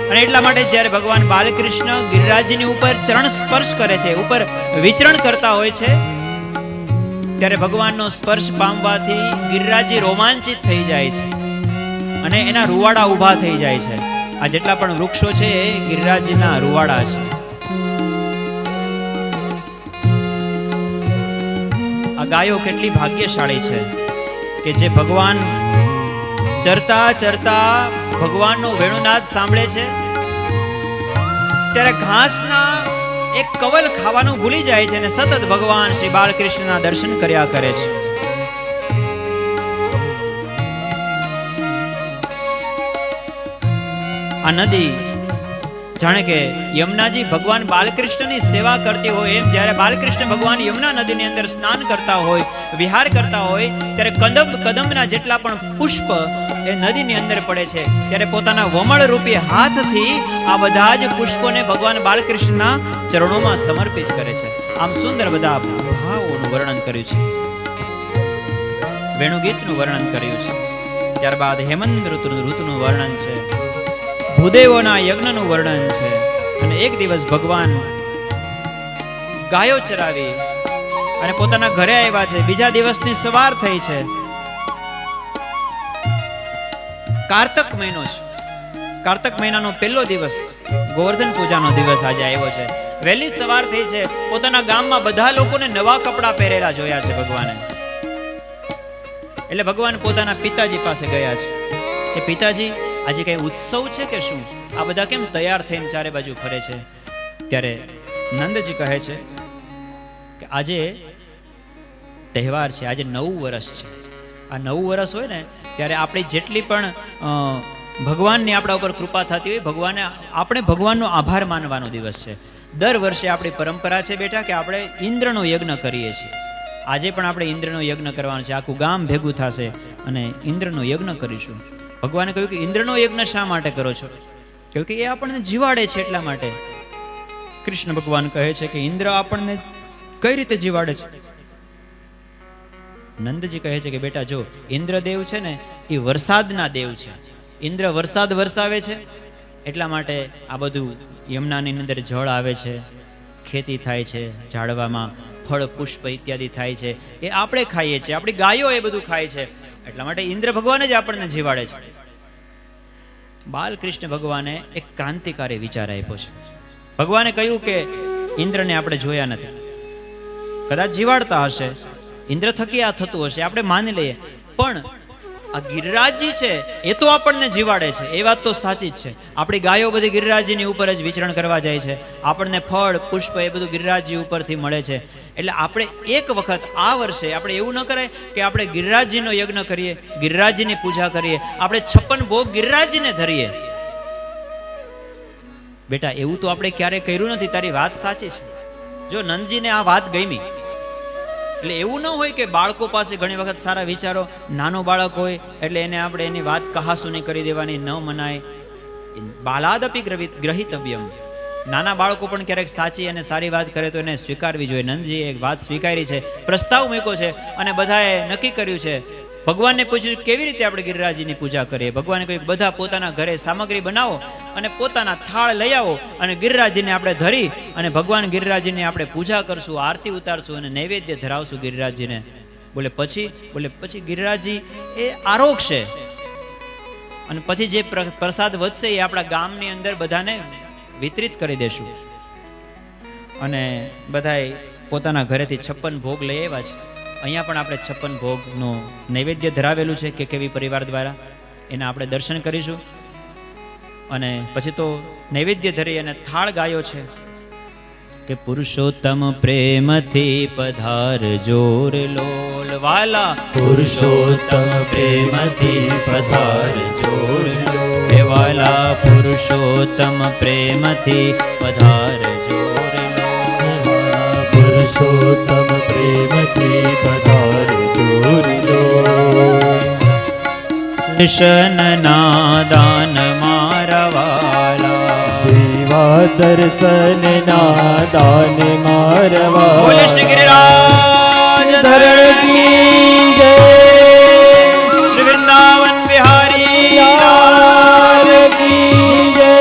અને એટલા માટે જ્યારે ભગવાન બાલકૃષ્ણ ગિરિરાજજીની ઉપર ચરણ સ્પર્શ કરે છે, ઉપર વિચરણ કરતા હોય છે, ત્યારે ભગવાનનો સ્પર્શ પામવાથી ગિરિરાજજી રોમાંચિત થઈ જાય છે અને એના રૂવાડા ઊભા થઈ જાય છે. આ જેટલા પણ વૃક્ષો છે એ ગિરિરાજજીના રૂવાડા છે. આ ગાયો કેટલી ભાગ્યશાળી છે કે જે ભગવાન ચરતા ચરતા ભગવાનનો વેણુનાદ સાંભળે છે ત્યારે ઘાસના એક કવલ ખાવાનું ભૂલી જાય છે અને સતત ભગવાન શ્રી બાલકૃષ્ણના દર્શન કર્યા કરે છે. આ નદી જાણે કે યમુનાજી ભગવાન બાલકૃષ્ણની સેવા કરતી હોય એમ જ્યારે બાલકૃષ્ણ ભગવાન યમુના નદીની અંદર સ્નાન કરતા હોય, વિહાર કરતા હોય, ત્યારે કદમના જેટલા પણ પુષ્પ એ નદીની અંદર પડે છે ત્યારે પોતાના વમળ રૂપી હાથથી આ બધા જ પુષ્પોને ભગવાન બાલકૃષ્ણના ચરણોમાં સમર્પિત કરે છે. આમ સુંદર બધા ભાવોનું વર્ણન કર્યું છે, વેણુગીતનું વર્ણન કર્યું છે. ત્યારબાદ હેમંત ઋતુનું વર્ણન છે, ભૂદેવોના યજ્ઞનું વર્ણન છે. અને એક દિવસ ભગવાન ગાયો ચરાવી અને પોતાના ઘરે આવ્યા છે. બીજા દિવસની સવાર થઈ છે, કારતક મહિનો છે. કારતક મહિનાનો પહેલો દિવસ, ગોવર્ધન પૂજાનો દિવસ આજે આવ્યો છે. વહેલી સવાર થઈ છે, પોતાના ગામમાં બધા લોકોને નવા કપડાં પહેરેલા જોયા છે ભગવાને. એટલે ભગવાન પોતાના પિતાજી પાસે ગયા છે કે પિતાજી, આજે કઈ ઉત્સવ છે કે શું? આ બધા કેમ તૈયાર થઈને ચારે બાજુ ફરે છે? ત્યારે નંદજી કહે છે કે આજે તહેવાર છે, આજે નવું વર્ષ છે. આ નવું વર્ષ હોય ને ત્યારે આપણી જેટલી પણ ભગવાનની આપણા ઉપર કૃપા થતી હોય, આપણે ભગવાનનો આભાર માનવાનો દિવસ છે. દર વર્ષે આપણી પરંપરા છે બેટા કે આપણે ઇન્દ્રનો યજ્ઞ કરીએ છીએ. આજે પણ આપણે ઇન્દ્રનો યજ્ઞ કરવાનો છે. આખું ગામ ભેગું થશે અને ઇન્દ્રનો યજ્ઞ કરીશું. ભગવાને કહ્યું કે ઇન્દ્રનો યજ્ઞ શા માટે કરો છો? કહ્યું કે એ આપણને જીવાડે છે એટલા માટે. કૃષ્ણ ભગવાન કહે છે કે ઇન્દ્ર આપણને કઈ રીતે જીવાડે છે? નંદજી કહે છે કે બેટા જો, ઇન્દ્રદેવ છે ને એ વરસાદના દેવ છે. ઇન્દ્ર વરસાદ વરસાવે છે એટલા માટે આ બધું યમુનાની અંદર જળ આવે છે, ખેતી થાય છે, ઝાડવામાં ફળ પુષ્પ ઇત્યાદિ થાય છે, એ આપણે ખાઈએ છીએ, આપણી ગાયો એ બધું ખાય છે. એટલા માટે ઇન્દ્ર ભગવાન જ આપણને જીવાડે છે. બાલકૃષ્ણ ભગવાને એક ક્રાંતિકારી વિચાર આપ્યો છે. ભગવાને કહ્યું કે ઇન્દ્રને આપણે જોયા નથી, કદાચ જીવાડતા હશે, ઇન્દ્ર થકી આ થતું હશે, આપણે માની લઈએ, પણ આ ગિરિરાજજી છે એ તો આપણને જીવાડે છે. એ વાત તો સાચી જ છે. આપણી ગાયો બધી ગિરિરાજજીની ઉપર જ વિચરણ કરવા જાય છે, આપણને ફળ પુષ્પ એ બધું ગિરિરાજજી ઉપરથી મળે છે. એટલે આપણે એક વખત આ વર્ષે આપણે એવું ન કરાય કે આપણે ગિરિરાજજીનો યજ્ઞ કરીએ, ગિરિરાજજીની પૂજા કરીએ, આપણે 56 ભોગ ગિરિરાજજીને ધરીએ. બેટા એવું તો આપણે ક્યારેય કર્યું નથી. તારી વાત સાચી છે. જો નંદજીને આ વાત ગમી, એટલે એવું ન હોય કે બાળકો પાસે ઘણી વખત સારા વિચારો, નાનો બાળક હોય એટલે એને આપણે એની વાત કહાસુની કરી દેવાની, ન મનાય. બાલાદપી ગ્રહિતવ્યમ. નાના બાળકો પણ ક્યારેક સાચી અને સારી વાત કરે તો એને સ્વીકારવી જોઈએ. નંદજીએ એક વાત સ્વીકારી છે, પ્રસ્તાવ મૂક્યો છે અને બધાએ નક્કી કર્યું છે. ભગવાનને પૂછ્યું કેવી રીતે આપણે ગિરિરાજજીની પૂજા કરીએ? ભગવાને કહ્યું બધા પોતાના ઘરે સામગ્રી બનાવો અને પોતાના થાળ લઈ આવો અને ગિરિરાજજીને આપણે ધરી અને ભગવાન ગિરિરાજજીની આપણે પૂજા કરશું, આરતી ઉતારશું અને નૈવેદ્ય ધરાવશું ગિરિરાજજીને. બોલે પછી ગિરિરાજજી એ આરોગશે અને પછી જે પ્રસાદ વધશે એ આપણા ગામની અંદર બધાને વિતરિત કરી દેશું. અને બધાએ પોતાના ઘરેથી 56 ભોગ લઈ આવ્યા છે. અહીંયા પણ આપણે 56 ભોગનું નૈવેદ્ય ધરાવેલું છે કે કેવી પરિવાર દ્વારા, એના આપણે દર્શન કરીશું. અને પછી તો નૈવેદ્ય ધરી અને થાળ ગાયો છે કે પુરુષોત્તમ પ્રેમથી પધારજો રે લોલ વાલા, પુરુષોત્તમ પ્રેમથી પધારજો રે લોલ વાલા, પુરુષોત્તમ પ્રેમથી પધારજો રે લોલ, પુરુષોત્તમ પ્રેમથી પધારજો રે લોલ. દર્શનના દાન મારા વાલા, દેવા દર્શનના દાન મારા વાલા. બોલે શ્રી ગિરિરાજ ધરણ કી જય, શ્રી વૃંદાવન બિહારી લાલ કી જય.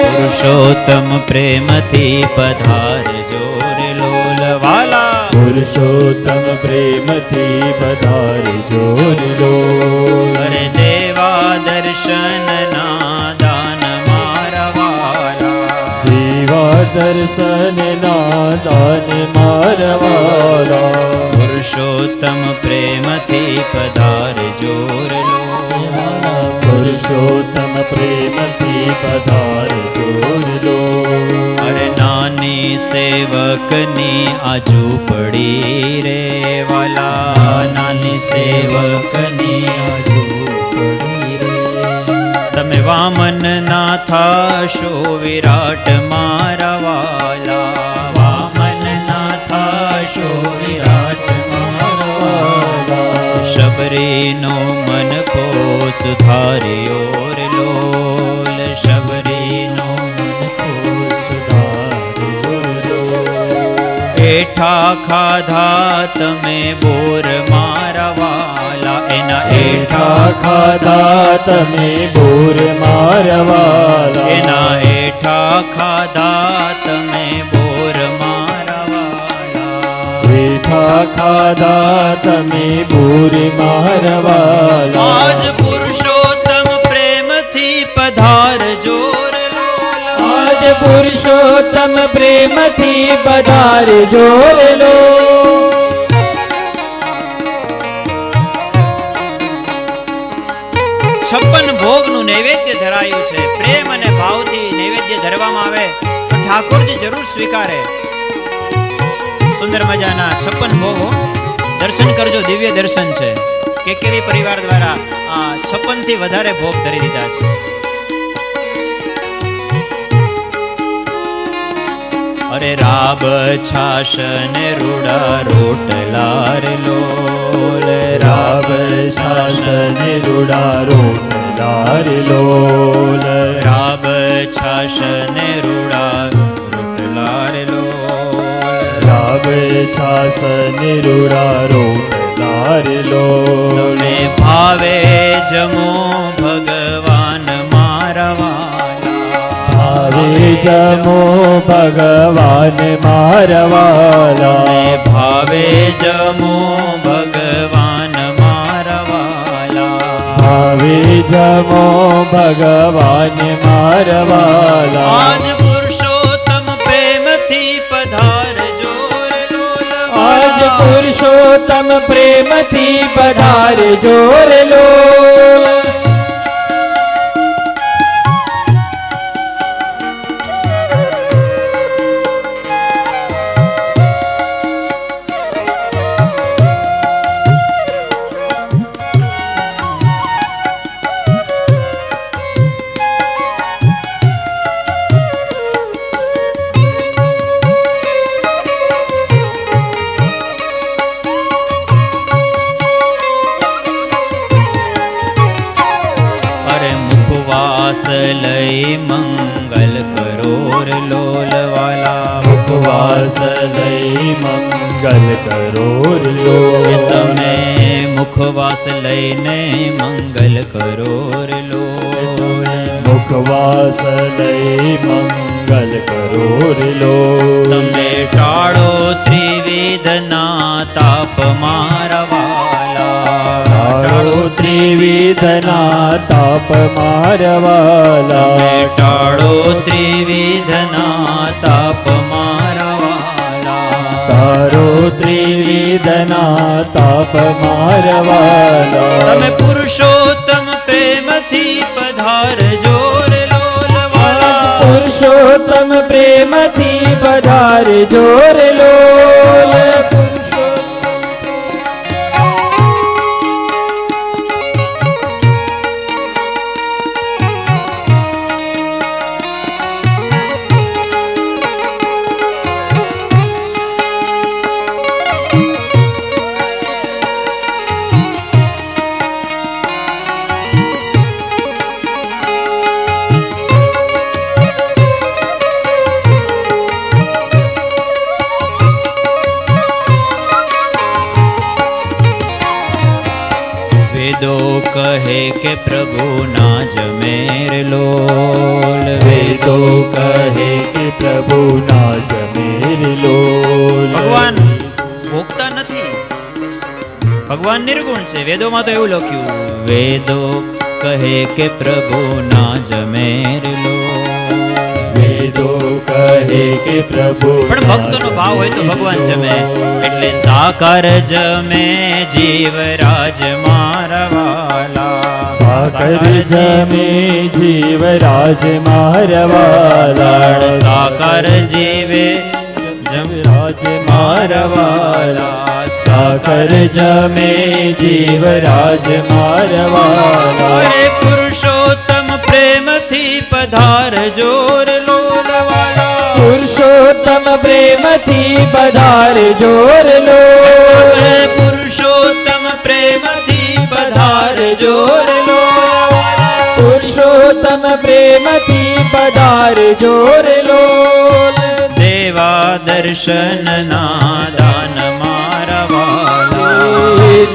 પુરુષોત્તમ પ્રેમથી પધારજો રે લોલ વાલા, પુરુષોત્તમ પ્રેમથી પધારજો રે લોલ. અરે દેવા દર્શનના દાન મારા વાલા, દેવા દર્શનના દાન મારા વાલા. પુરુષોત્તમ પ્રેમથી પધારજો રે લોલ, પુરુષોત્તમ પ્રેમથી પધારજો રે લોલ. અરે નાની સેવકની આ ઝૂંપડી રે વાલા, નાની સેવકની આ ઝૂંપડી રે. તમે વામન નાથા શો વિરાટ મારા વાલા, વામન નાથા શો વિરાટ મારા વાલા. શબરીનો મન કો સુધાર્યો રે લોલ, શબરીનો મન કો સુધાર્યો લોલ. એઠા ખાધા તમે બોર મારા વાલા, એના એઠા ખાધા તમે બોર મારા વાલા, એના હેઠા ખાધા તમે બોર મારા વાલા. એઠા ખાધા તમે બોર મારા વાલા. આજ પુરુષોત્તમ પ્રેમથી પધારજો રે લોલ, આજ પુરુષોત્તમ પ્રેમથી પધારજો રે લોલ. 56 ભોગનું નૈવેદ્ય ધરાયું છે. પ્રેમ અને ભાવથી નૈવેદ્ય ધરવામાં આવે તો ઠાકોરજી જરૂર સ્વીકારે. સુંદર મજાના 56 ભોગો દર્શન કરજો, દિવ્ય દર્શન છે. કેકેવી પરિવાર દ્વારા આ 56 થી વધારે ભોગ ધરી દીધા છે. અરે રાબ છાશ ને રૂડા રોટલા રે લોલ, રાબ છાશ ને રૂડા રોટલા રે લોલ, રાબ છાશ ને રૂડા રોટલા રે લોલ. રાબ છાશ ને રૂડા રોટલા રે લોલ. તમે ભાવે જમો ભગવાન મારા વાલા, ભાવે જમો ભગવાન મારા વાલા. તમે ભાવે જમો ભગવાન મારા વાલા. ભાવે જમો ભગવાન મારા વાલા. આજ પુરુષોત્તમ પ્રેમથી પધારજો રે લોલ, આજ પુરુષોત્તમ પ્રેમથી પધારજો રે લોલ. મુખવાસ લઈ મંગલ કરો રે લોલ વાલા. મુખવાસ લઈ મંગલ કરો રે લોલ. તમે મુખવાસ લઈને મંગલ કરો રે લોલ. મુખવાસ લઈ મંગલ કરો રે લોલ. તમે ટાળો ત્રિવિધના તાપ મારા વાલા, ટાળો ત્રિવિધના તાપ મારા વાલા. તમે ટાળો ત્રિવિધના તાપ મારા વાલા. તારો ત્રિવિધના તાપ મારા વાલા. તમે પુરુષોત્તમ પ્રેમથી પધારજો રે લોલ વાલા. પુરુષોત્તમ પ્રેમથી પધારજો રે લોલ. વેદો કહે કે પ્રભુ ના જમેર લોલ. વેદો કહે કે પ્રભુ ના જમેર લોલ. ભગવાન ભોગતા નથી, ભગવાન નિર્ગુણ છે. વેદોમાં તો એવું લખ્યું, વેદો કહે કે પ્રભુ ના જમેર લોલ. વેદો કહે કે પ્રભુ પણ ભક્તોનો ભાવ હોય તો ભગવાન જમે. એટલે સાકાર જમે જીવરાજ મારા વાલા. સાકર જમે જીવરાજ મારા વાલા. સાકાર જીવે જીવરાજ મારા વાલા. સાકર જમે જીવરાજ મારા વાલા. અરે પુરુષોત્તમ પ્રેમથી પધારજો રે લોલવાલા. પુરુષોત્તમ પ્રેમથી પધારજો રે તમે લોલ. પુરુષોત્તમ પ્રેમથી પધારજો રે લોલવાલા. પુરુષોત્તમ પ્રેમથી પધારજો રે લોલ. દેવા દર્શનના દાન મારા વાલા.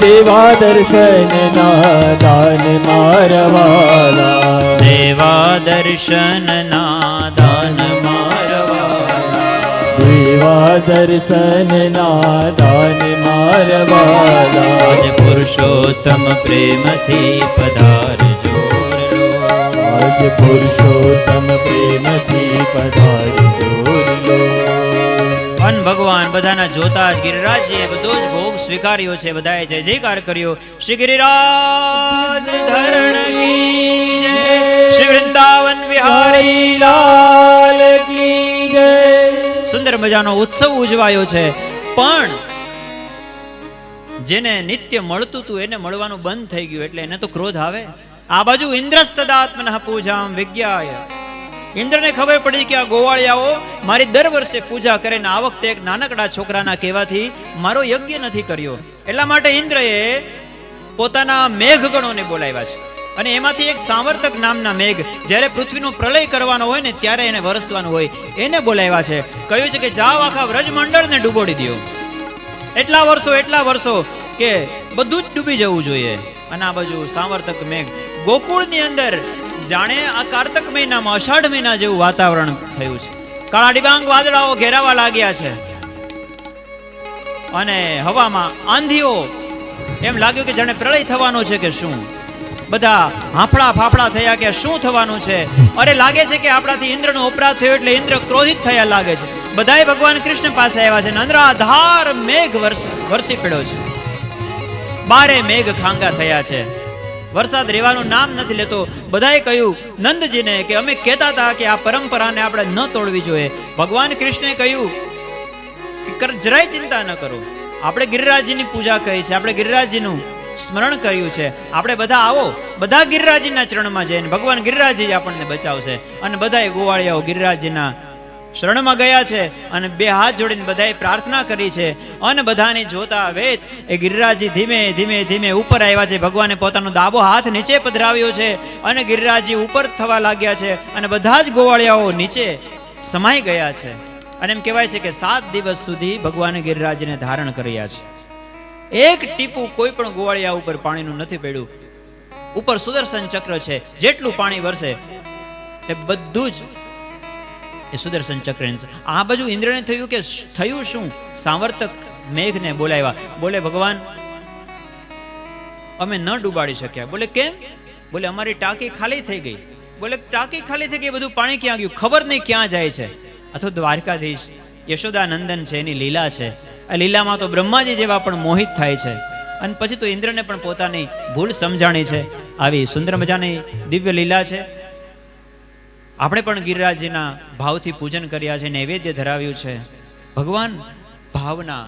દેવા દર્શનના દાન મારા વાલા. દેવા દર્શનના દાન મારા વાલા. દેવા દર્શનના દાન મારા વાલા. આજ પુરુષોત્તમ પ્રેમથી પધારજો રે લોલ. આજ પુરુષોત્તમ પ્રેમથી પધારજો રે લોલ. અન ભગવાન બધાના જોતા જ ગિરિરાજે બધો જ ભોગ સ્વીકાર્યો છે. બધાએ જય જયકાર કર્યો. શ્રી ગિરિરાજ ધરણ કી જય. શ્રી વૃંદાવન વિહારી લાલ કી જય. સુંદર મજાનો ઉત્સવ ઉજવાયો છે. પણ જેને નિત્ય મળતું હતું એને મળવાનું બંધ થઈ ગયું એટલે એને તો ક્રોધ આવે. આ બાજુ ઇન્દ્રસ્તદાત્મનઃ પૂજામ વિજ્ઞાય. ઇન્દ્રને ખબર પડી કે આ ગોવાળિયાઓ મારી દર વર્ષે પૂજા કરે ને આ વખતે એક નાનકડા છોકરાના કહેવાથી મારો યજ્ઞ નથી કર્યો. એટલા માટે ઇન્દ્રએ પોતાના મેઘગણોને બોલાવ્યા છે. અને એમાંથી એક સાંવર્તક નામના મેઘ જ્યારે પૃથ્વીનો પ્રલય કરવાનો હોય ને ત્યારે એને વરસવાનું હોય એને બોલાવ્યા છે. કહ્યું છે કે જાઓ આખા વ્રજમંડળને ડૂબોડી દો. એટલા વર્ષો કે બધું જ ડૂબી જવું જોઈએ. અને આ બાજુ સાંવર્તક મેઘ ગોકુળની અંદર જાણે આ કાર્તક મહિનામાં અષાઢ મહિના જેવું વાતાવરણ થયું છે. કાળા ડિબાંગ વાદળાઓ ઘેરાવા લાગ્યા છે અને હવામાં આંધીઓ. એમ લાગ્યું કે જાણે પ્રલય થવાનો છે કે શું. બધા હાંફળા ફાફડા થયા કે શું થવાનું છે. અરે લાગે છે કે આપણાથી ઇન્દ્રનો અપરાધ થયો એટલે ઇન્દ્ર ક્રોધિત થયા લાગે છે. બધાય ભગવાન કૃષ્ણ પાસે આવ્યા છે. અંધરાધાર મેઘ વરસી પડ્યો છે. બારે મેઘ ખાંગા થયા છે. વરસાદ રહેવાનું નામ નથી લેતો. બધાએ કહ્યું નંદજીને કે અમે કહેતા હતા કે આ પરંપરાને આપણે ન તોડવી જોઈએ. ભગવાન કૃષ્ણે કહ્યું કે જરાય ચિંતા ન કરો. આપણે ગિરિરાજજીની પૂજા કરી છે. આપણે ગિરિરાજજીનું સ્મરણ કર્યું છે. આપણે બધા આવો, બધા ગિરિરાજજીના ચરણમાં જઈને ભગવાન ગિરિરાજજી આપણને બચાવશે. અને બધાએ ગોવાળિયાઓ ગિરિરાજજીના શરણમાં ગયા છે અને બે હાથ જોડીને બધાએ પ્રાર્થના કરી છે. અને બધાને જોતા વેત એ ગિરિરાજજી ધીમે ધીમે ધીમે ઉપર આવ્યા છે. ભગવાને પોતાનો ડાબો હાથ નીચે પધરાવ્યો છે અને ગિરિરાજજી ઉપર થવા લાગ્યા છે અને બધા જ ગોવાળિયાઓ નીચે સમાઈ ગયા છે. અને એમ કહેવાય છે કે 7 દિવસ સુધી ભગવાને ગિરિરાજને ધારણ કર્યા છે. એક ટીપું કોઈ પણ ગોવાળિયા ઉપર પાણીનું નથી પડ્યું. ઉપર સુદર્શન ચક્ર છે. જેટલું પાણી વરસે એ બધું જ એ સુદર્શન ચક્ર. આ બાજુ ઇન્દ્રને થયું કે થયું શું. સાંવર્તક મેઘને બોલાવ્યા. બોલે ભગવાન અમે ન ડૂબાડી શક્યા. બોલે કેમ. બોલે અમારી ટાંકી ખાલી થઈ ગઈ. બોલે ટાંકી ખાલી થઈ ગઈ, બધું પાણી ક્યાં ગયું ખબર નહીં ક્યાં જાય છે. અથવા દ્વારકાધીશ યશોદા નંદન છે, એની લીલા છે. આ લીલામાં તો બ્રહ્માજી જેવા પણ મોહિત થાય છે. અને પછી તો ઇન્દ્રને પણ પોતાની ભૂલ સમજાણી છે. આવી સુંદર મજાની દિવ્ય લીલા છે. આપણે પણ ગિરિરાજજીના ભાવથી પૂજન કર્યા છે, નૈવેદ્ય ધરાવ્યું છે. ભગવાન ભાવના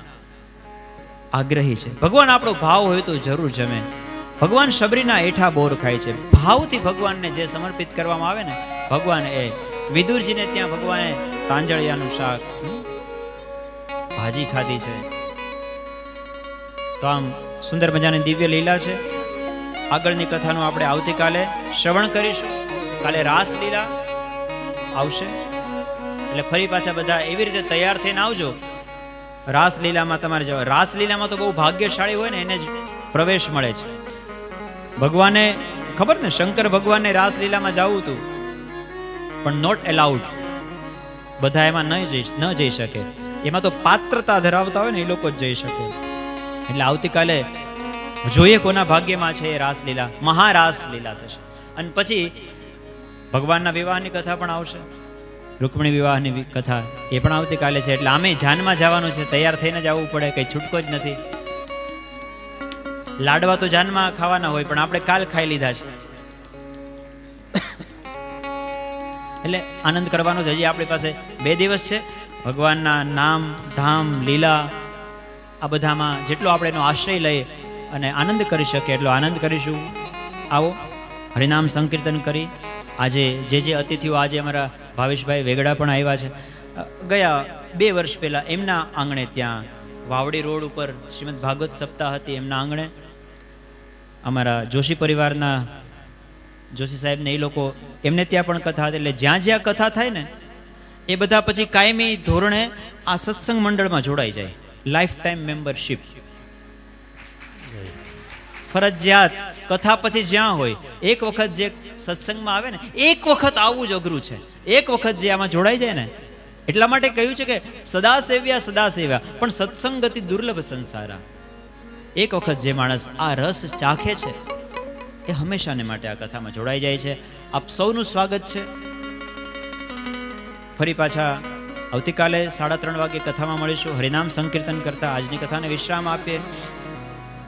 આગ્રહી છે. ભગવાન આપણો ભાવ હોય તો જરૂર જમે. ભગવાન શબરીના એઠા બોર ખાય છે. ભાવથી ભગવાનને જે સમર્પિત કરવામાં આવે ને ભગવાન એ. વિદુરજીને ત્યાં ભગવાને તાંજળિયાનું શાક ભાજી ખાધી છે. તો આમ સુંદર મજાની દિવ્ય લીલા છે. આગળની કથાનું આપણે આવતીકાલે શ્રવણ કરીશું. કાલે રાસલીલા આવશે એટલે ફરી પાછા બધા એવી રીતે તૈયાર થઈને આવજો. રાસલીલામાં તમારે જવા. રાસલીલામાં તો બહુ ભાગ્યશાળી હોય ને એને જ પ્રવેશ મળે છે. ભગવાને ખબર ને શંકર ભગવાનને રાસલીલામાં જવું હતું પણ નોટ એલાઉડ. બધા એમાં ન જઈ શકે. એમાં તો પાત્રતા ધરાવતા હોય ને એ લોકો જ જઈ શકે. એટલે આવતીકાલે જોઈએ કોના ભાગ્યમાં છે એ રાસલીલા. મહારાસલીલા થશે. અને પછી ભગવાનના વિવાહની કથા પણ આવશે. રૂકમણી વિવાહની કથા એ પણ આવતીકાલે છે. એટલે આમે જાનમાં જવાનું છે. તૈયાર થઈને જ આવવું પડે, કઈ છૂટકો જ નથી. લાડવા તો જાનમાં ખાવાના હોય પણ આપણે કાલ ખાઈ લીધા છે એટલે આનંદ કરવાનો છે. હજી આપણી પાસે 2 દિવસ છે. ભગવાનના નામ ધામ લીલા આ બધામાં જેટલો આપણે એનો આશ્રય લઈએ અને આનંદ કરી શકીએ એટલો આનંદ કરીશું. આવો હરિનામ સંકીર્તન કરી આજે જે અતિથિઓ આજે અમારા ભાવેશભાઈ વેગડા પણ આવ્યા છે, ગયા 2 વર્ષ પહેલાં એમના આંગણે ત્યાં વાવડી રોડ ઉપર શ્રીમદ ભાગવત સપ્તાહ હતી, એમના આંગણે અમારા જોશી પરિવારના જોશી સાહેબને એ લોકો એમને ત્યાં પણ કથા હતી. એટલે જ્યાં જ્યાં કથા થાય ને એ બધા પછી કાયમી ધોરણે આ સત્સંગ મંડળમાં જોડાઈ જાય. લાઈફ ટાઈમ મેમ્બરશીપ ફરજિયાત. કથા પછી જ્યાં હોય એક વખત જે સત્સંગમાં આવે ને, એક વખત આવવું જ અઘરું છે. એક વખત જે આમાં જોડાઈ જાય ને, એટલા માટે કહ્યું છે કે સદા સેવ્યા પણ સત્સંગતિ દુર્લભ સંસારા. એક વખત જે માણસ આ રસ ચાખે છે એ હંમેશાને માટે આ કથામાં જોડાઈ જાય છે. આપ સૌનું સ્વાગત છે. ફરી પાછા આવતીકાલે 3:30 વાગે કથામાં મળીશું. હરિનામ સંકીર્તન કરતા આજની કથાને વિશ્રામ આપીએ.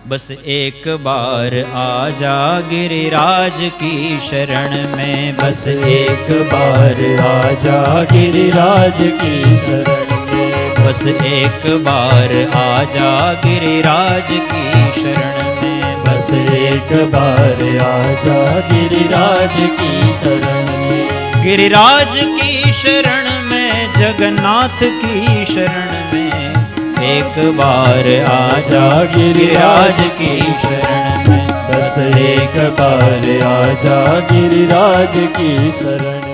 बस एक बार आजा गिरिराज की शरण में, बस एक बार आजा गिरिराज की शरण में, बस एक बार आजा गिरिराज की शरण में, बस एक बार आजा गिरिराज की शरण में, गिरिराज की शरण में, जगन्नाथ की शरण में, एक बार आजा गिरिराज की शरण में, बस एक बार आजा गिरिराज की शरण में.